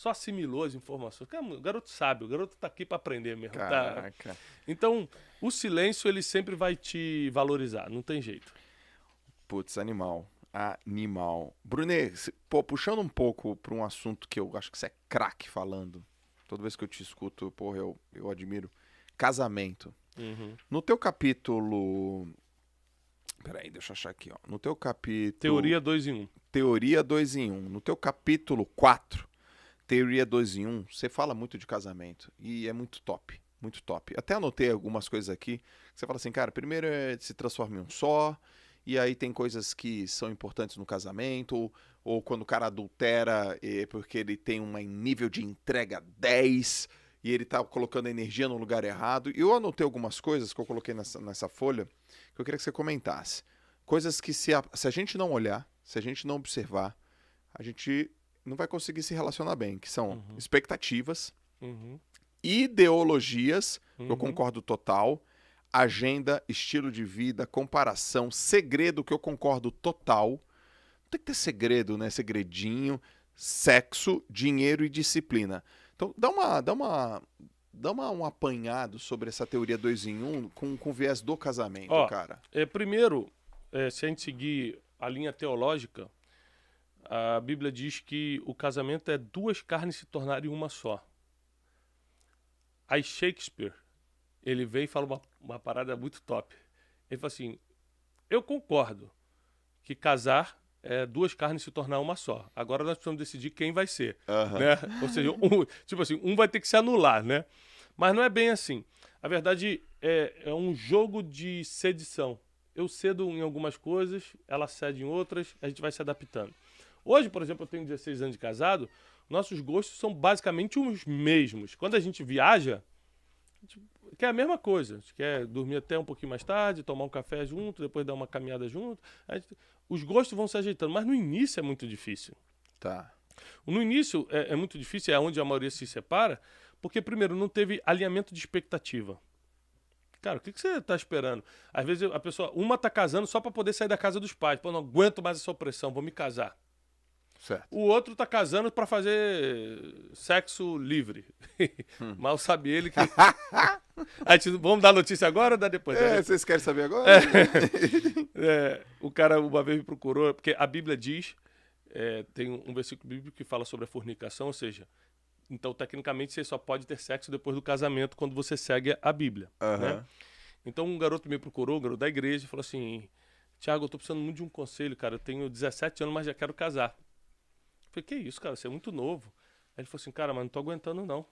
assimilou as informações. Cara, o garoto sábio, o garoto tá aqui pra aprender mesmo. Caraca. Tá? Então, o silêncio, ele sempre vai te valorizar, não tem jeito. Putz, animal. Animal. Brunet, pô, puxando um pouco pra um assunto que eu acho que você é craque falando. Toda vez que eu te escuto, porra, eu admiro. Casamento. Uhum. No teu capítulo... Peraí, deixa eu achar aqui, ó. No teu capítulo... Teoria 2 em 1. Teoria 2 em 1. No teu capítulo 4, Teoria 2 em 1, você fala muito de casamento. E é muito top. Muito top. Até anotei algumas coisas aqui. Você fala assim, cara, primeiro é se transforma em um só... E aí tem coisas que são importantes no casamento, ou quando o cara adultera porque ele tem um nível de entrega 10 e ele tá colocando energia no lugar errado. E eu anotei algumas coisas que eu coloquei nessa folha que eu queria que você comentasse. Coisas que se a gente não olhar, se a gente não observar, a gente não vai conseguir se relacionar bem, que são expectativas, ideologias, eu concordo total, agenda, estilo de vida, comparação, segredo, que eu concordo total. Não tem que ter segredo, né? Segredinho, sexo, dinheiro e disciplina. Então, dá um apanhado sobre essa teoria 2 em 1 com viés do casamento, cara. Primeiro, se a gente seguir a linha teológica, a Bíblia diz que o casamento é 2 carnes se tornarem uma só. Aí Shakespeare, ele veio e fala uma parada muito top. Ele fala assim, eu concordo que casar é 2 carnes se tornar uma só. Agora nós precisamos decidir quem vai ser. Né? Ou seja, tipo assim, um vai ter que se anular, né? Mas não é bem assim. A verdade é um jogo de sedição. Eu cedo em algumas coisas, ela cede em outras, a gente vai se adaptando. Hoje, por exemplo, eu tenho 16 anos de casado, nossos gostos são basicamente os mesmos. Quando a gente viaja, a gente quer a mesma coisa. A gente quer dormir até um pouquinho mais tarde, tomar um café junto, depois dar uma caminhada junto. Os gostos vão se ajeitando, mas no início é muito difícil. Tá. No início é muito difícil, é onde a maioria se separa, porque, primeiro, não teve alinhamento de expectativa. Cara, o que você tá esperando? Às vezes a pessoa, uma tá casando só pra poder sair da casa dos pais. Pô, não aguento mais essa opressão, vou me casar. Certo. O outro tá casando pra fazer sexo livre. Mal sabe ele que... Vamos dar notícia agora ou dar depois? Vocês querem saber agora? O cara uma vez me procurou, porque a Bíblia diz, tem um versículo bíblico que fala sobre a fornicação, ou seja, Então, tecnicamente, você só pode ter sexo depois do casamento quando você segue a Bíblia. Né? Então, um garoto me procurou, um garoto da igreja, e falou assim: Thiago, eu tô precisando muito de um conselho, cara. Eu tenho 17 anos, mas já quero casar. Eu falei: que isso, cara? Você é muito novo. Aí ele falou assim: cara, mas não tô aguentando, não.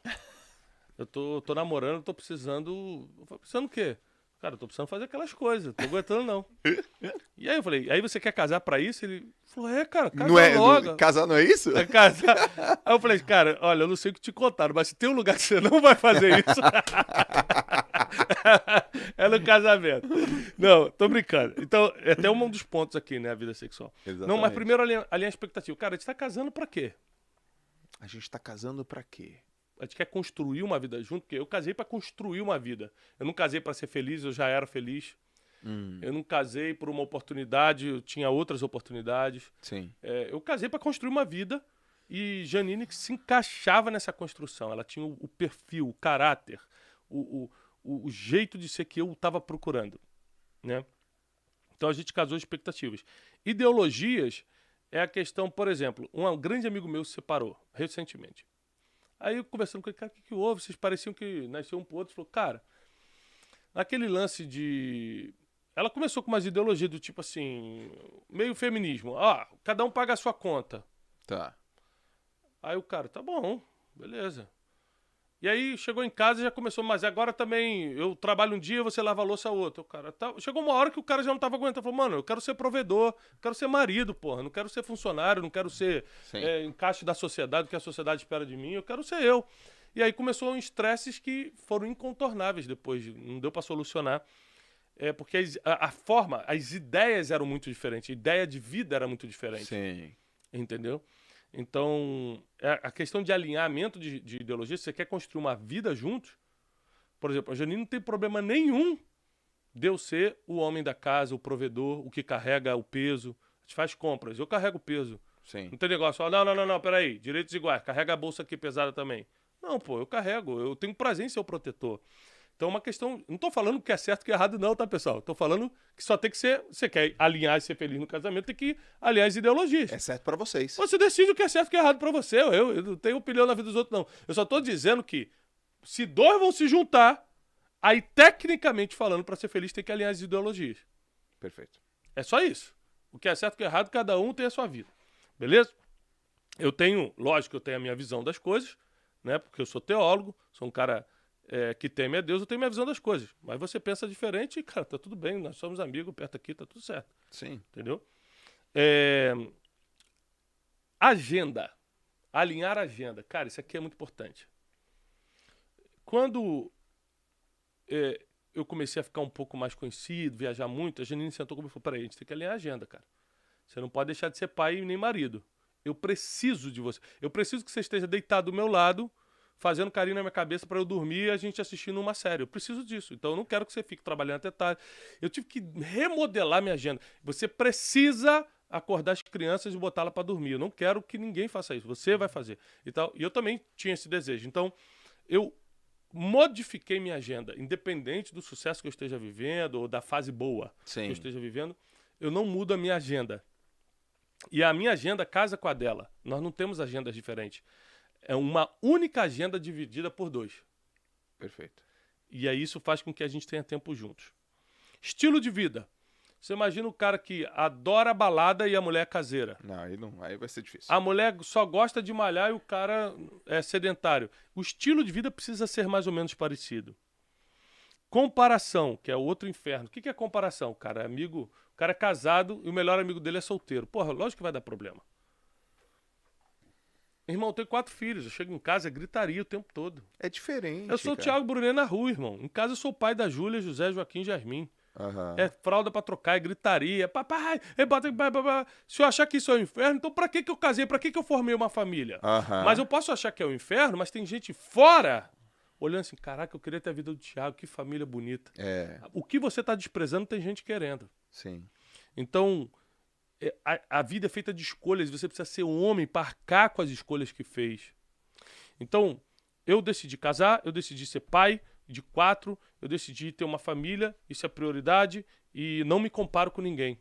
Eu tô namorando, eu tô precisando... Eu falei: precisando o quê? Cara, eu tô precisando fazer aquelas coisas, tô aguentando, não. E aí eu falei: aí você quer casar pra isso? Ele falou: cara, casa logo. Casar não é isso? É casar. Aí eu falei: cara, olha, eu não sei o que te contaram, mas se tem um lugar que você não vai fazer isso, é no casamento. Não, tô brincando. Então, é até um dos pontos aqui, né, a vida sexual. Exatamente. Não, mas primeiro alinhar a expectativa. Cara, a gente tá casando pra quê? A gente tá casando pra quê? A gente quer construir uma vida junto, porque eu casei pra construir uma vida. Eu não casei pra ser feliz, eu já era feliz. Eu não casei por uma oportunidade, eu tinha outras oportunidades. Sim. Eu casei pra construir uma vida e Janine se encaixava nessa construção. Ela tinha o perfil, o caráter, o jeito de ser que eu estava procurando, né? Então a gente casou expectativas. Ideologias é a questão, por exemplo, um grande amigo meu se separou recentemente. Aí eu conversando com ele: cara, o que houve? Vocês pareciam que nasceu um pro outro. Ele falou: cara, aquele lance de... Ela começou com umas ideologias do tipo assim, meio feminismo. Cada um paga a sua conta. Tá. Aí o cara: tá bom, beleza. E aí chegou em casa e já começou: mas agora também eu trabalho um dia, você lava a louça outro. O cara chegou uma hora que o cara já não tava aguentando. Falou: mano, eu quero ser provedor, quero ser marido, porra. Não quero ser funcionário, não quero ser encaixe da sociedade, o que a sociedade espera de mim. Eu quero ser eu. E aí começou uns estresses que foram incontornáveis depois. Não deu pra solucionar. Porque a forma, as ideias eram muito diferentes. A ideia de vida era muito diferente. Sim. Entendeu? Então, a questão de alinhamento de ideologia, se você quer construir uma vida juntos, por exemplo, a Janine não tem problema nenhum de eu ser o homem da casa, o provedor, o que carrega o peso. A gente faz compras, eu carrego o peso. Sim. Não tem negócio: não, peraí, direitos iguais, carrega a bolsa aqui pesada também. Não, pô, eu carrego, eu tenho prazer em ser o protetor. Então, é uma questão... Não tô falando que é certo que é errado não, tá, pessoal? Tô falando que só tem que ser... Você quer alinhar e ser feliz no casamento, tem que alinhar as ideologias. É certo pra vocês. Você decide o que é certo e o que é errado pra você. Eu não tenho opinião na vida dos outros, não. Eu só tô dizendo que se dois vão se juntar, aí, tecnicamente falando, pra ser feliz, tem que alinhar as ideologias. Perfeito. É só isso. O que é certo e o que é errado, cada um tem a sua vida. Beleza? Eu tenho... Lógico que eu tenho a minha visão das coisas, né? Porque eu sou teólogo, sou um cara... que teme a Deus, eu tenho minha visão das coisas. Mas você pensa diferente e, cara, tá tudo bem, nós somos amigos, perto aqui, tá tudo certo. Sim. Entendeu? Agenda. Alinhar a agenda. Cara, isso aqui é muito importante. Quando eu comecei a ficar um pouco mais conhecido, viajar muito, a Janine sentou comigo e falou: peraí, a gente tem que alinhar a agenda, cara. Você não pode deixar de ser pai nem marido. Eu preciso de você. Eu preciso que você esteja deitado do meu lado, fazendo carinho na minha cabeça para eu dormir e a gente assistindo uma série. Eu preciso disso. Então eu não quero que você fique trabalhando até tarde. Eu tive que remodelar minha agenda. Você precisa acordar as crianças e botá-la para dormir. Eu não quero que ninguém faça isso. Você vai fazer. E eu também tinha esse desejo. Então eu modifiquei minha agenda. Independente do sucesso que eu esteja vivendo ou da fase boa que eu esteja vivendo, eu não mudo a minha agenda. E a minha agenda casa com a dela. Nós não temos agendas diferentes. É uma única agenda dividida por 2. Perfeito. E aí isso faz com que a gente tenha tempo juntos. Estilo de vida. Você imagina o cara que adora balada e a mulher é caseira. Não, aí vai ser difícil. A mulher só gosta de malhar e o cara é sedentário. O estilo de vida precisa ser mais ou menos parecido. Comparação, que é outro inferno. O que é comparação? O cara é casado e o melhor amigo dele é solteiro. Porra, lógico que vai dar problema. Irmão, eu tenho 4 filhos. Eu chego em casa, é gritaria o tempo todo. É diferente. Eu sou o Thiago Brunet na rua, irmão. Em casa eu sou o pai da Júlia, José, Joaquim e Jasmin. É fralda pra trocar, é gritaria. Papai, se eu achar que isso é o inferno, então pra que eu casei? Pra que eu formei uma família? Mas eu posso achar que é o inferno, mas tem gente fora olhando assim: caraca, eu queria ter a vida do Thiago, que família bonita. O que você tá desprezando, tem gente querendo. Sim. Então... A vida é feita de escolhas, você precisa ser um homem para arcar com as escolhas que fez. Então, eu decidi casar, eu decidi ser pai de 4, eu decidi ter uma família, isso é prioridade, e não me comparo com ninguém.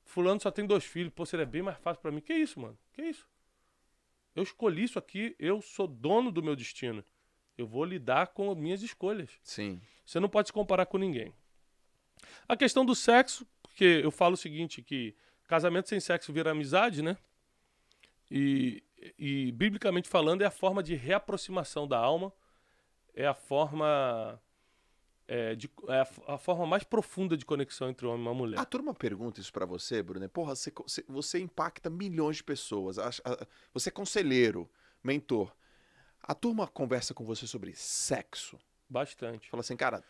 Fulano só tem 2 filhos, pô, seria bem mais fácil para mim. Que isso, mano? Que isso? Eu escolhi isso aqui, eu sou dono do meu destino. Eu vou lidar com as minhas escolhas. Sim. Você não pode se comparar com ninguém. A questão do sexo, porque eu falo o seguinte, que casamento sem sexo vira amizade, né? E biblicamente falando, é a forma de reaproximação da alma, é a forma... É a forma mais profunda de conexão entre o homem e uma mulher. A turma pergunta isso pra você, Bruno. Porra, você impacta milhões de pessoas. Você é conselheiro, mentor. A turma conversa com você sobre sexo. Bastante. Fala assim, cara,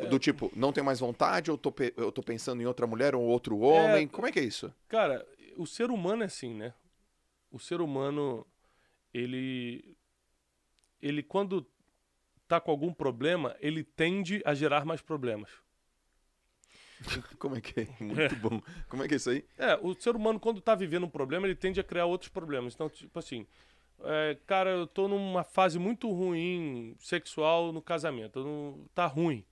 do tipo, não tenho mais vontade, ou eu tô pensando em outra mulher ou outro homem. Como é que é isso? Cara, o ser humano é assim, né? O ser humano, ele quando tá com algum problema, ele tende a gerar mais problemas. Como é que é? Muito bom. Como é que é isso aí? O ser humano, quando tá vivendo um problema, ele tende a criar outros problemas. Então, tipo assim, cara, eu tô numa fase muito ruim sexual no casamento, tá ruim.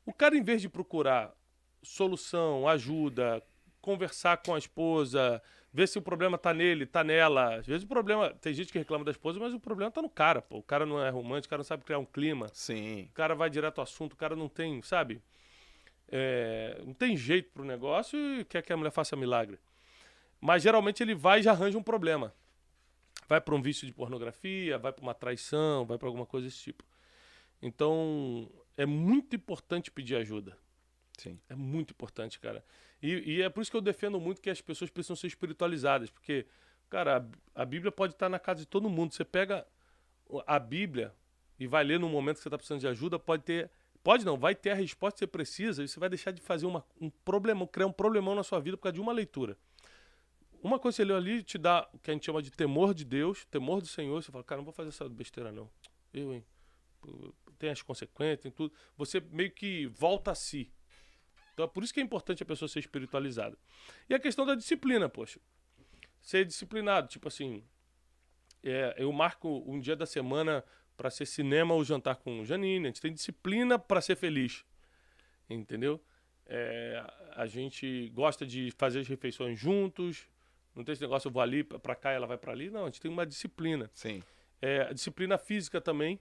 O cara, em vez de procurar solução, ajuda, conversar com a esposa, ver se o problema tá nele, tá nela. Às vezes o problema... Tem gente que reclama da esposa, mas o problema tá no cara, pô. O cara não é romântico, o cara não sabe criar um clima. Sim. O cara vai direto ao assunto, o cara não tem, sabe? Não tem jeito pro negócio e quer que a mulher faça milagre. Mas geralmente ele vai e já arranja um problema. Vai pra um vício de pornografia, vai pra uma traição, vai pra alguma coisa desse tipo. Então, é muito importante pedir ajuda. Sim. É muito importante, cara. E é por isso que eu defendo muito que as pessoas precisam ser espiritualizadas. Porque, cara, a Bíblia pode estar na casa de todo mundo. Você pega a Bíblia e vai ler no momento que você está precisando de ajuda, vai ter a resposta que você precisa e você vai deixar de fazer um problemão, criar um problemão na sua vida por causa de uma leitura. Uma coisa que você leu ali te dá o que a gente chama de temor de Deus, temor do Senhor. Você fala, cara, não vou fazer essa besteira, não. Hein? Tem as consequências, tem tudo. Você meio que volta a si. Então é por isso que é importante a pessoa ser espiritualizada. E a questão da disciplina, poxa. Ser disciplinado, tipo assim, eu marco um dia da semana para ser cinema ou jantar com Janine. A gente tem disciplina para ser feliz, entendeu? A gente gosta de fazer as refeições juntos. Não tem esse negócio, eu vou ali para cá, ela vai para ali. Não, a gente tem uma disciplina. Sim. A disciplina física também,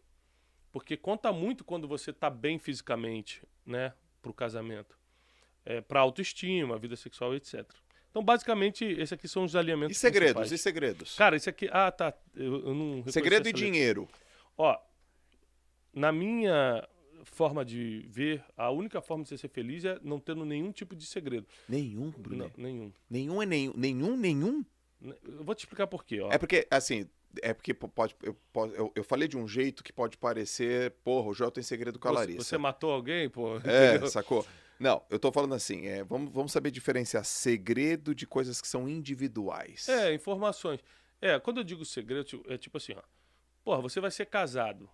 porque conta muito quando você tá bem fisicamente, né, pro casamento. Pra autoestima, vida sexual, etc. Então, basicamente, esses aqui são os alinhamentos E segredos? principais. E segredos? Cara, esse aqui... Ah, tá. Eu não reconheci Segredo e essa letra. dinheiro. Ó, na minha forma de ver, a única forma de você ser feliz é não tendo nenhum tipo de segredo. Nenhum, Bruno? Não, nenhum. Nenhum é nenhum? Nenhum? Eu vou te explicar por quê, ó. É porque, assim, eu falei de um jeito que pode parecer, porra, o Joel tem segredo com a Larissa. Você matou alguém, pô? Sacou? Não, eu tô falando assim, vamos saber diferenciar segredo de coisas que são individuais. Informações. Quando eu digo segredo, é tipo assim, ó. Porra, você vai ser casado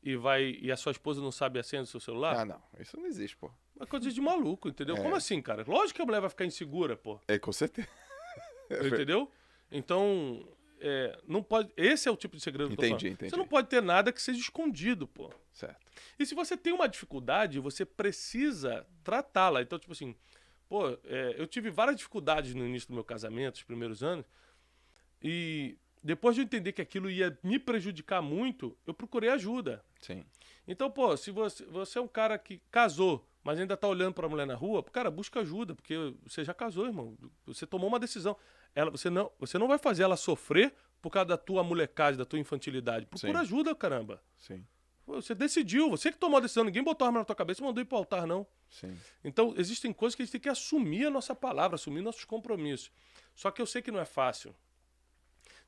e a sua esposa não sabe a senha do seu celular? Ah, não, isso não existe, pô. É coisa de maluco, entendeu? Como assim, cara? Lógico que a mulher vai ficar insegura, pô. Com certeza. Entendeu? Então, não pode... Esse é o tipo de segredo que eu tô falando. Entendi. Você não pode ter nada que seja escondido, pô. Certo. E se você tem uma dificuldade, você precisa tratá-la. Então, tipo assim, pô, eu tive várias dificuldades no início do meu casamento, os primeiros anos, e depois de eu entender que aquilo ia me prejudicar muito, eu procurei ajuda. Sim. Então, pô, se você é um cara que casou, mas ainda tá olhando pra mulher na rua, cara, busca ajuda, porque você já casou, irmão. Você tomou uma decisão. Você não vai fazer ela sofrer por causa da tua molecagem, da tua infantilidade. Procura ajuda, caramba. Sim. Você decidiu, você que tomou a decisão, ninguém botou a arma na tua cabeça e mandou ir pro altar, não. Sim. Então, existem coisas que a gente tem que assumir a nossa palavra, assumir nossos compromissos. Só que eu sei que não é fácil.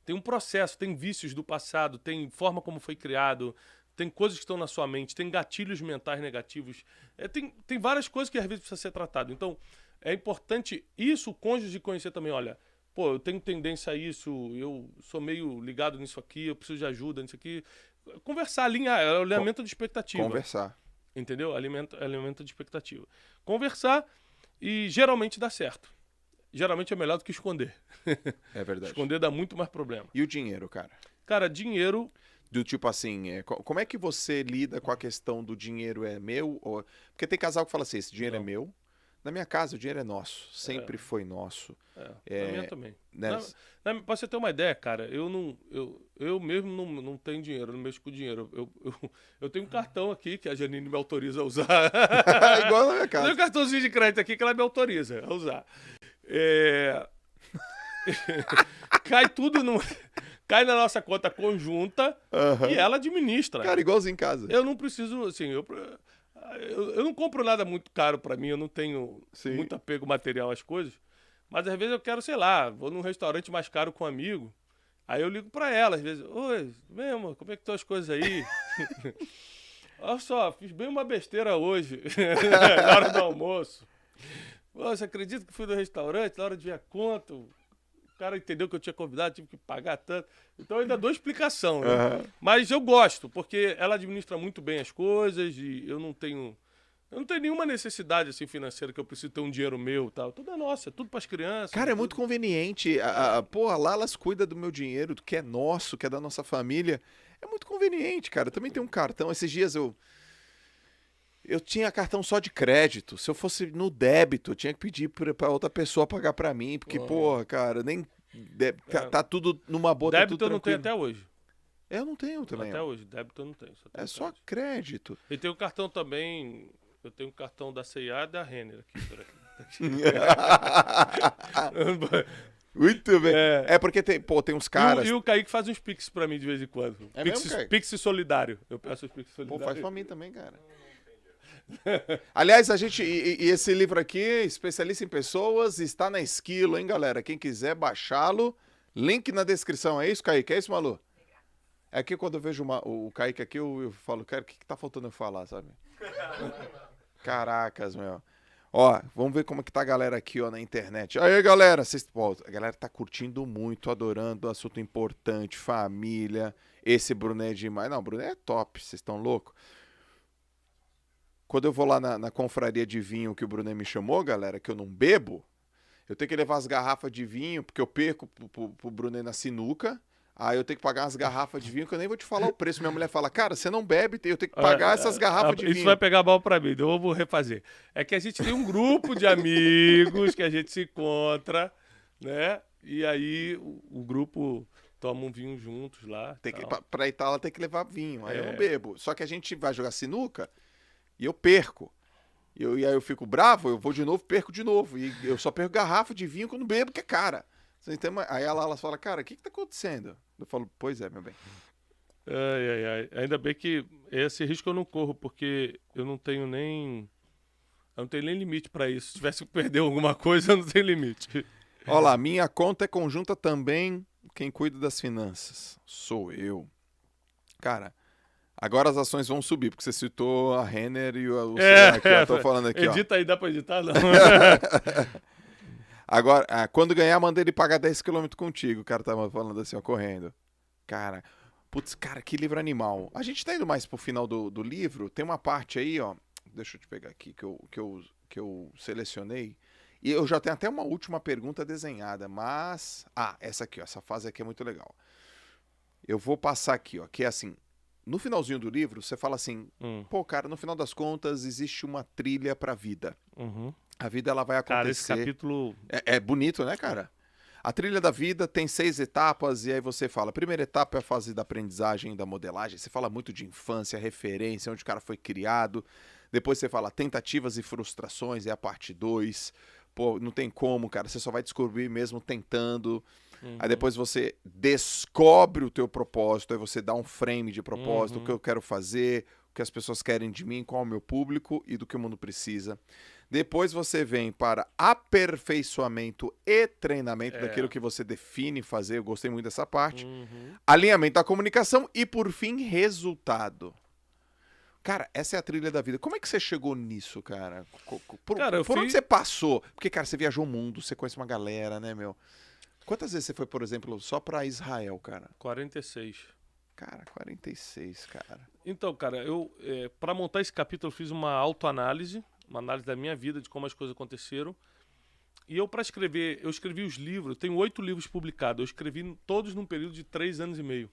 Tem um processo, tem vícios do passado, tem forma como foi criado, tem coisas que estão na sua mente, tem gatilhos mentais negativos, tem várias coisas que às vezes precisa ser tratado. Então, é importante isso, o cônjuge conhecer também, olha, pô, eu tenho tendência a isso, eu sou meio ligado nisso aqui, eu preciso de ajuda nisso aqui. Conversar, alinhamento de expectativa. Conversar. Entendeu? Alinhamento de expectativa. Conversar e geralmente dá certo. Geralmente é melhor do que esconder. É verdade. Esconder dá muito mais problema. E o dinheiro, cara? Cara, dinheiro... Do tipo assim, como é que você lida com a questão do dinheiro é meu? Porque tem casal que fala assim, esse dinheiro Não. é meu, Na minha casa, o dinheiro é nosso. Sempre foi nosso. Na minha também. Né? Pra você ter uma ideia, cara, eu mesmo não tenho dinheiro, não mexo com dinheiro. Eu tenho um cartão aqui que a Janine me autoriza a usar. Igual na minha Eu tenho casa. um cartãozinho de crédito aqui que ela me autoriza a usar. Cai tudo cai na nossa conta conjunta Aham. e ela administra. Cara, igualzinho em casa. Eu não preciso, assim, eu não compro nada muito caro pra mim, eu não tenho Sim. muito apego material às coisas, mas às vezes eu quero, sei lá, vou num restaurante mais caro com um amigo, aí eu ligo pra ela, às vezes, oi, vem amor, como é que estão as coisas aí? Olha só, fiz bem uma besteira hoje, na hora do almoço. Pô, você acredita que fui no restaurante, na hora de ver a conta, o cara entendeu que eu tinha convidado, tive que pagar tanto. Então eu ainda dou explicação, né? Aham. Mas eu gosto, porque ela administra muito bem as coisas e eu não tenho nenhuma necessidade assim financeira que eu preciso ter um dinheiro meu e tal. Tudo é nosso, é tudo pras crianças. Cara, é tudo. muito conveniente. Porra, lá elas cuidam do meu dinheiro, do que é nosso, que é da nossa família. É muito conveniente, cara. Eu também tenho um cartão. Esses dias eu tinha cartão só de crédito. Se eu fosse no débito, eu tinha que pedir pra outra pessoa pagar pra mim. Porque, porra, cara, nem. Tá tudo numa boa, tá Débito tudo eu não tenho tranquilo. até hoje. Eu não tenho também. Até ó. hoje, débito eu não tenho. É só crédito. E tem um cartão também. Eu tenho um cartão da C&A e da Renner aqui. Muito bem. É. É porque tem uns caras. E o Kaique faz uns pix pra mim de vez em quando. É Pix, mesmo, Kaique? pix solidário. Eu peço os pix Pô, solidários. faz pra mim também, cara. Aliás, a gente. E esse livro aqui, Especialista em Pessoas, está na Esquilo, hein, galera? Quem quiser baixá-lo, link na descrição. É isso, Kaique? É isso, Malu? É que quando eu vejo o Kaique aqui, eu falo, cara, o que tá faltando eu falar, sabe? Caracas, meu. Ó, vamos ver como é que tá a galera aqui, ó, na internet. Aí, galera, a galera tá curtindo muito, adorando, assunto importante, família. Esse Brunet é demais. Não, o Brunet é top, vocês estão loucos? Quando eu vou lá na confraria de vinho que o Brunet me chamou, galera, que eu não bebo, eu tenho que levar as garrafas de vinho, porque eu perco pro Brunet na sinuca. Aí eu tenho que pagar umas garrafas de vinho que eu nem vou te falar o preço. Minha mulher fala, cara, você não bebe, eu tenho que pagar essas garrafas de Isso vinho. vai pegar mal pra mim, então eu vou refazer. É que a gente tem um grupo de amigos que a gente se encontra, né? E aí o grupo toma um vinho juntos lá. Tem que, tal. pra Itália tem que levar vinho, aí eu não bebo. Só que a gente vai jogar sinuca e eu perco. E aí eu fico bravo, eu vou de novo, perco de novo. E eu só perco garrafa de vinho que eu não bebo, que é cara. Então, aí ela fala, cara, o que tá acontecendo? Eu falo, pois é, meu bem. Ai. Ainda bem que esse risco eu não corro, porque eu não tenho nem limite pra isso. Se tivesse que perder alguma coisa, eu não tenho limite. Olha lá, minha conta é conjunta também. Quem cuida das finanças sou eu. Cara, agora as ações vão subir, porque você citou a Renner e o Ceará aqui, ó, tô falando aqui, ó. Edita aí, dá pra editar? Não. Agora, quando ganhar, manda ele pagar 10 km contigo. O cara tava falando assim, ó, correndo. Cara, putz, cara, que livro animal. A gente tá indo mais pro final do livro. Tem uma parte aí, ó. Deixa eu te pegar aqui, que eu selecionei. E eu já tenho até uma última pergunta desenhada, mas... essa aqui, ó. Essa fase aqui é muito legal. Eu vou passar aqui, ó. Que é assim, no finalzinho do livro, você fala assim... Pô, cara, no final das contas, existe uma trilha pra vida. Uhum. A vida, ela vai acontecer... Cara, esse capítulo... É bonito, né, cara? A trilha da vida tem 6 etapas e aí você fala, a primeira etapa é a fase da aprendizagem e da modelagem. Você fala muito de infância, referência, onde o cara foi criado. Depois você fala tentativas e frustrações, é a parte 2. Pô, não tem como, cara, você só vai descobrir mesmo tentando. Aí depois você descobre o teu propósito, aí você dá um frame de propósito, o que eu quero fazer, o que as pessoas querem de mim, qual é o meu público e do que o mundo precisa. Depois você vem para aperfeiçoamento e treinamento daquilo que você define fazer. Eu gostei muito dessa parte. Alinhamento da comunicação e, por fim, resultado. Cara, essa é a trilha da vida. Como é que você chegou nisso, cara? Por onde você passou? Porque, cara, você viajou o mundo, você conhece uma galera, né, meu? Quantas vezes você foi, por exemplo, só para Israel, cara? 46. Cara, 46, cara. Então, cara, para montar esse capítulo eu fiz uma autoanálise, uma análise da minha vida, de como as coisas aconteceram. E eu, para escrever, eu escrevi os livros, eu tenho 8 livros publicados, eu escrevi todos num período de 3 anos e meio.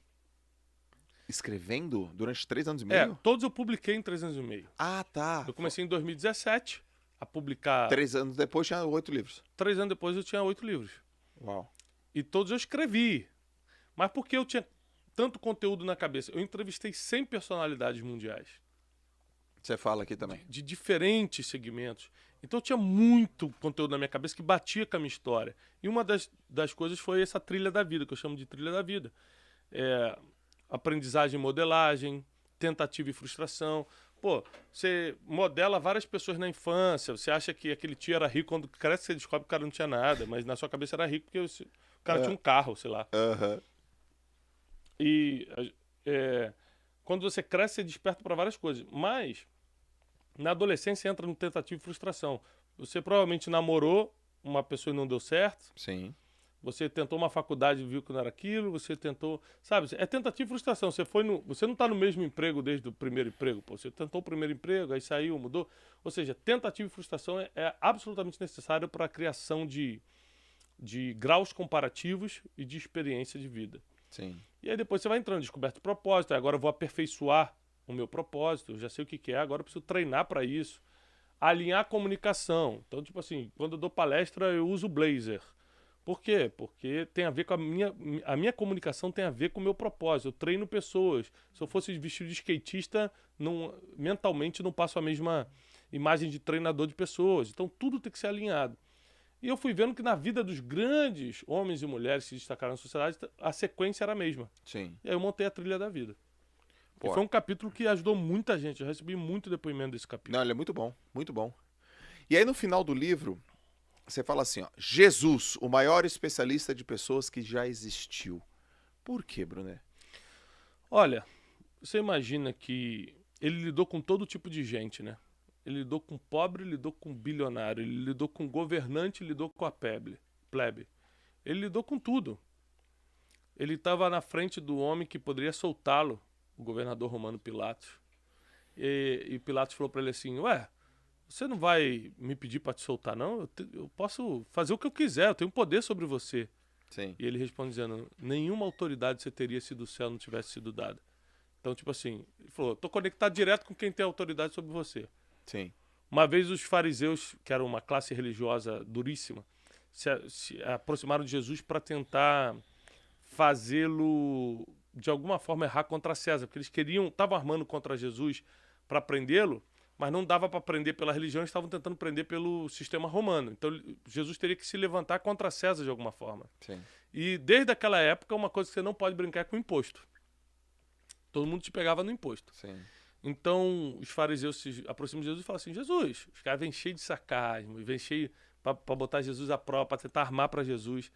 Escrevendo durante 3 anos e meio? Todos eu publiquei em 3 anos e meio. Ah, tá. Eu comecei em 2017, a publicar. 3 anos depois tinha 8 livros. 3 anos depois eu tinha 8 livros. Uau. E todos eu escrevi. Mas porque eu tinha tanto conteúdo na cabeça? Eu entrevistei 100 personalidades mundiais. Você fala aqui também. De diferentes segmentos. Então eu tinha muito conteúdo na minha cabeça que batia com a minha história. E uma das coisas foi essa trilha da vida, que eu chamo de trilha da vida. Aprendizagem e modelagem, tentativa e frustração. Pô, você modela várias pessoas na infância, você acha que aquele tio era rico, quando cresce você descobre que o cara não tinha nada, mas na sua cabeça era rico porque o cara tinha um carro, sei lá. Aham. E quando você cresce, você desperta para várias coisas. Mas, na adolescência, entra no tentativa e frustração. Você provavelmente namorou uma pessoa e não deu certo. Sim. Você tentou uma faculdade e viu que não era aquilo. Você tentou... Sabe, é tentativa e frustração. Você não está no mesmo emprego desde o primeiro emprego. Pô. Você tentou o primeiro emprego, aí saiu, mudou. Ou seja, tentativa e frustração é absolutamente necessário para a criação de graus comparativos e de experiência de vida. Sim. E aí depois você vai entrando, descoberto de propósito, agora eu vou aperfeiçoar o meu propósito, eu já sei o que é, agora eu preciso treinar para isso. Alinhar a comunicação. Então, tipo assim, quando eu dou palestra, eu uso blazer. Por quê? Porque tem a ver com a minha comunicação tem a ver com o meu propósito. Eu treino pessoas. Se eu fosse vestido de skatista, mentalmente não passo a mesma imagem de treinador de pessoas. Então, tudo tem que ser alinhado. E eu fui vendo que na vida dos grandes homens e mulheres que se destacaram na sociedade, a sequência era a mesma. Sim. E aí eu montei a trilha da vida. Pô. E foi um capítulo que ajudou muita gente. Eu recebi muito depoimento desse capítulo. Não, ele é muito bom, muito bom. E aí no final do livro, você fala assim, ó, Jesus, o maior especialista de pessoas que já existiu. Por quê, Bruné? Olha, você imagina que ele lidou com todo tipo de gente, né? Ele lidou com pobre, lidou com bilionário, ele lidou com governante, lidou com a plebe. Ele lidou com tudo. Ele estava na frente do homem que poderia soltá-lo, o governador romano Pilatos. E Pilatos falou para ele assim, ué, você não vai me pedir para te soltar, não? Eu posso fazer o que eu quiser, eu tenho poder sobre você. Sim. E ele responde dizendo, nenhuma autoridade você teria se do céu não tivesse sido dada. Então, tipo assim, ele falou, tô conectado direto com quem tem autoridade sobre você. Sim. Uma vez os fariseus, que eram uma classe religiosa duríssima, se aproximaram de Jesus para tentar fazê-lo, de alguma forma, errar contra César. Porque eles estavam armando contra Jesus para prendê-lo, mas não dava para prender pela religião, eles estavam tentando prender pelo sistema romano. Então Jesus teria que se levantar contra César de alguma forma. Sim. E desde aquela época, uma coisa que você não pode brincar é com imposto. Todo mundo te pegava no imposto. Sim. Então, os fariseus se aproximam de Jesus e falam assim, Jesus, os caras vêm cheios de sarcasmo, vêm cheios para botar Jesus à prova, para tentar armar para Jesus.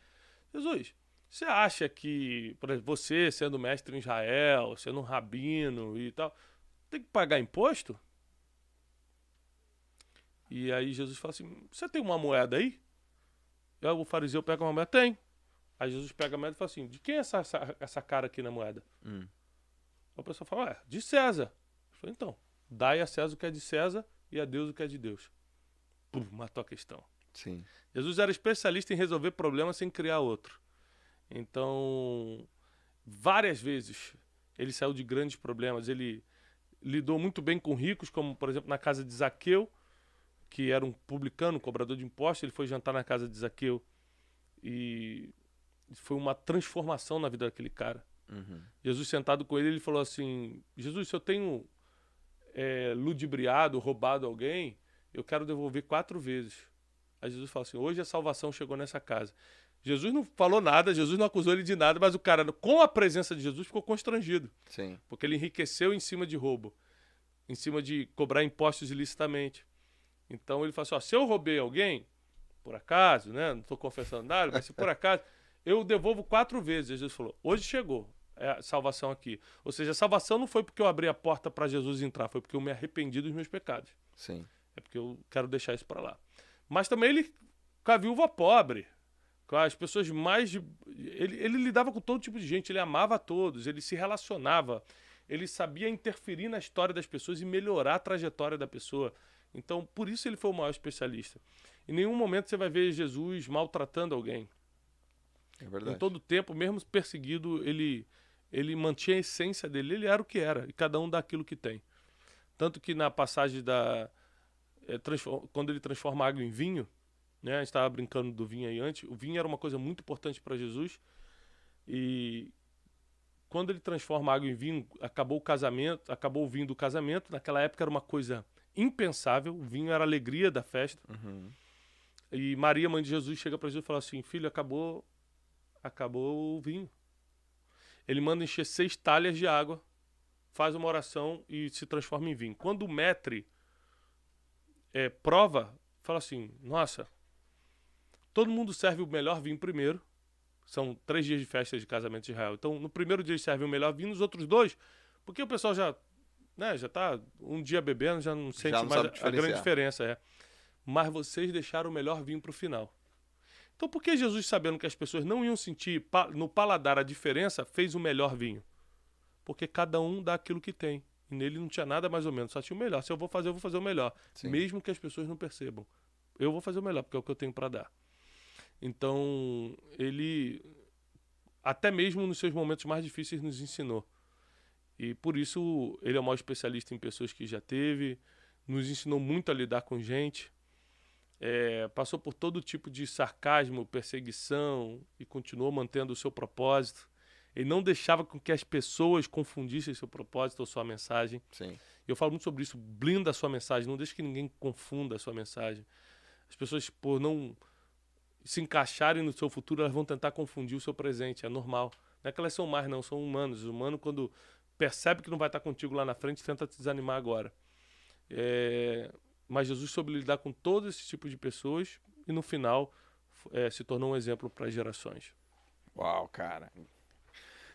Jesus, você acha que, por exemplo, você sendo mestre em Israel, sendo um rabino e tal, tem que pagar imposto? E aí Jesus fala assim, você tem uma moeda aí? E aí o fariseu pega uma moeda, tem. Aí Jesus pega a moeda e fala assim, de quem é essa cara aqui na moeda? A pessoa fala, ué, de César. Eu falei, então, dai a César o que é de César e a Deus o que é de Deus. Pum, matou a questão. Sim. Jesus era especialista em resolver problemas sem criar outro. Então, várias vezes ele saiu de grandes problemas. Ele lidou muito bem com ricos, como, por exemplo, na casa de Zaqueu, que era um publicano, um cobrador de impostos. Ele foi jantar na casa de Zaqueu e foi uma transformação na vida daquele cara. Jesus sentado com ele, ele falou assim, Jesus, se eu tenho ludibriado, roubado alguém, eu quero devolver 4 vezes. Aí Jesus fala assim, hoje a salvação chegou nessa casa. Jesus não falou nada, Jesus não acusou ele de nada, mas o cara, com a presença de Jesus, ficou constrangido. Sim. Porque ele enriqueceu em cima de roubo, em cima de cobrar impostos ilicitamente. Então ele falou assim, ó, se eu roubei alguém, por acaso, né, não estou confessando nada, mas se por acaso, eu devolvo 4 vezes. Jesus falou, hoje chegou a salvação aqui. Ou seja, a salvação não foi porque eu abri a porta para Jesus entrar, foi porque eu me arrependi dos meus pecados. Sim. É porque eu quero deixar isso para lá. Mas também ele, com a viúva pobre, com as pessoas mais... Ele lidava com todo tipo de gente, ele amava a todos, ele se relacionava, ele sabia interferir na história das pessoas e melhorar a trajetória da pessoa. Então, por isso ele foi o maior especialista. Em nenhum momento você vai ver Jesus maltratando alguém. É verdade. Em todo tempo, mesmo perseguido, ele mantinha a essência dele. Ele era o que era, e cada um dá aquilo que tem. Tanto que na passagem quando ele transforma água em vinho, né? A gente estava brincando do vinho aí antes. O vinho era uma coisa muito importante para Jesus. E quando ele transforma água em vinho, acabou o vinho do casamento. Naquela época era uma coisa impensável. O vinho era a alegria da festa. Uhum. E Maria, mãe de Jesus, chega para Jesus e fala assim: filho, acabou o vinho. Ele manda encher 6 talhas de água, faz uma oração e se transforma em vinho. Quando o maître prova, fala assim: nossa, todo mundo serve o melhor vinho primeiro. São 3 dias de festa de casamento de Israel. Então, no primeiro dia eles servem o melhor vinho, nos outros 2, porque o pessoal já tá um dia bebendo, já não sente Já não mais sabe a grande diferenciar. diferença. Mas vocês deixaram o melhor vinho para o final. Então, por que Jesus, sabendo que as pessoas não iam sentir no paladar a diferença, fez o melhor vinho? Porque cada um dá aquilo que tem. E nele não tinha nada mais ou menos, só tinha o melhor. Se eu vou fazer o melhor. Sim. Mesmo que as pessoas não percebam. Eu vou fazer o melhor, porque é o que eu tenho para dar. Então, ele, até mesmo nos seus momentos mais difíceis, nos ensinou. E por isso, ele é o maior especialista em pessoas que já teve, nos ensinou muito a lidar com gente. Passou por todo tipo de sarcasmo, perseguição e continuou mantendo o seu propósito. Ele não deixava com que as pessoas confundissem seu propósito ou sua mensagem. Sim. Eu falo muito sobre isso. Blinda a sua mensagem, não deixe que ninguém confunda a sua mensagem. As pessoas, por não se encaixarem no seu futuro, elas vão tentar confundir o seu presente. É normal. Não é que elas são más, não. São humanos. O humano, quando percebe que não vai estar contigo lá na frente, tenta te desanimar agora. Mas Jesus soube lidar com todos esses tipos de pessoas e, no final, se tornou um exemplo para as gerações. Uau, cara.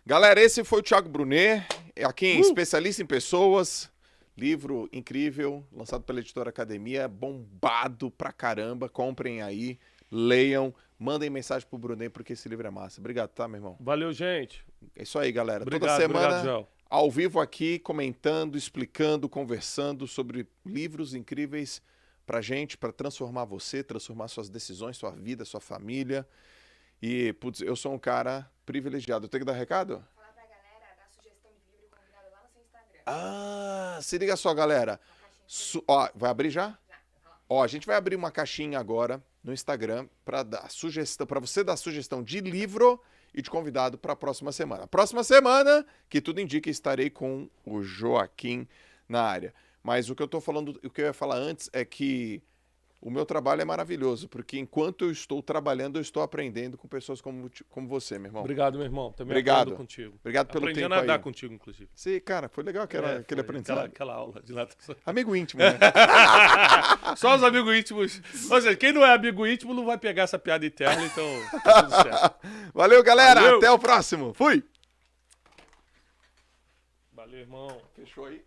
Galera, esse foi o Thiago Brunet, aqui em Especialista em Pessoas. Livro incrível, lançado pela Editora Academia, bombado pra caramba. Comprem aí, leiam, mandem mensagem pro Brunet, porque esse livro é massa. Obrigado, tá, meu irmão? Valeu, gente. É isso aí, galera. Obrigado, Toda semana, obrigado, João. ao vivo aqui, comentando, explicando, conversando sobre livros incríveis pra gente, pra transformar você, transformar suas decisões, sua vida, sua família. E, putz, eu sou um cara privilegiado. Eu tenho que dar recado? Falar pra galera dar sugestão de livro convidado lá no seu Instagram. Ah, se liga só, galera. Ó, vai abrir já? Ó, a gente vai abrir uma caixinha agora no Instagram para dar sugestão, para você dar sugestão de livro e de convidado para a próxima semana. Próxima semana, que tudo indica, estarei com o Joaquim na área. Mas o que eu tô falando, o que eu ia falar antes é que o meu trabalho é maravilhoso, porque enquanto eu estou trabalhando, eu estou aprendendo com pessoas como você, meu irmão. Obrigado, meu irmão. Também Obrigado. aprendo contigo. Obrigado pelo Aprendi tempo a nadar aí. contigo, inclusive. Sim, cara, foi legal aquele Foi aprendizado. aquela aula de natação. Amigo íntimo, né? Só os amigos íntimos. Ou seja, quem não é amigo íntimo não vai pegar essa piada interna, então tá tudo certo. Valeu, galera. Valeu. Até o próximo. Fui. Valeu, irmão. Fechou aí.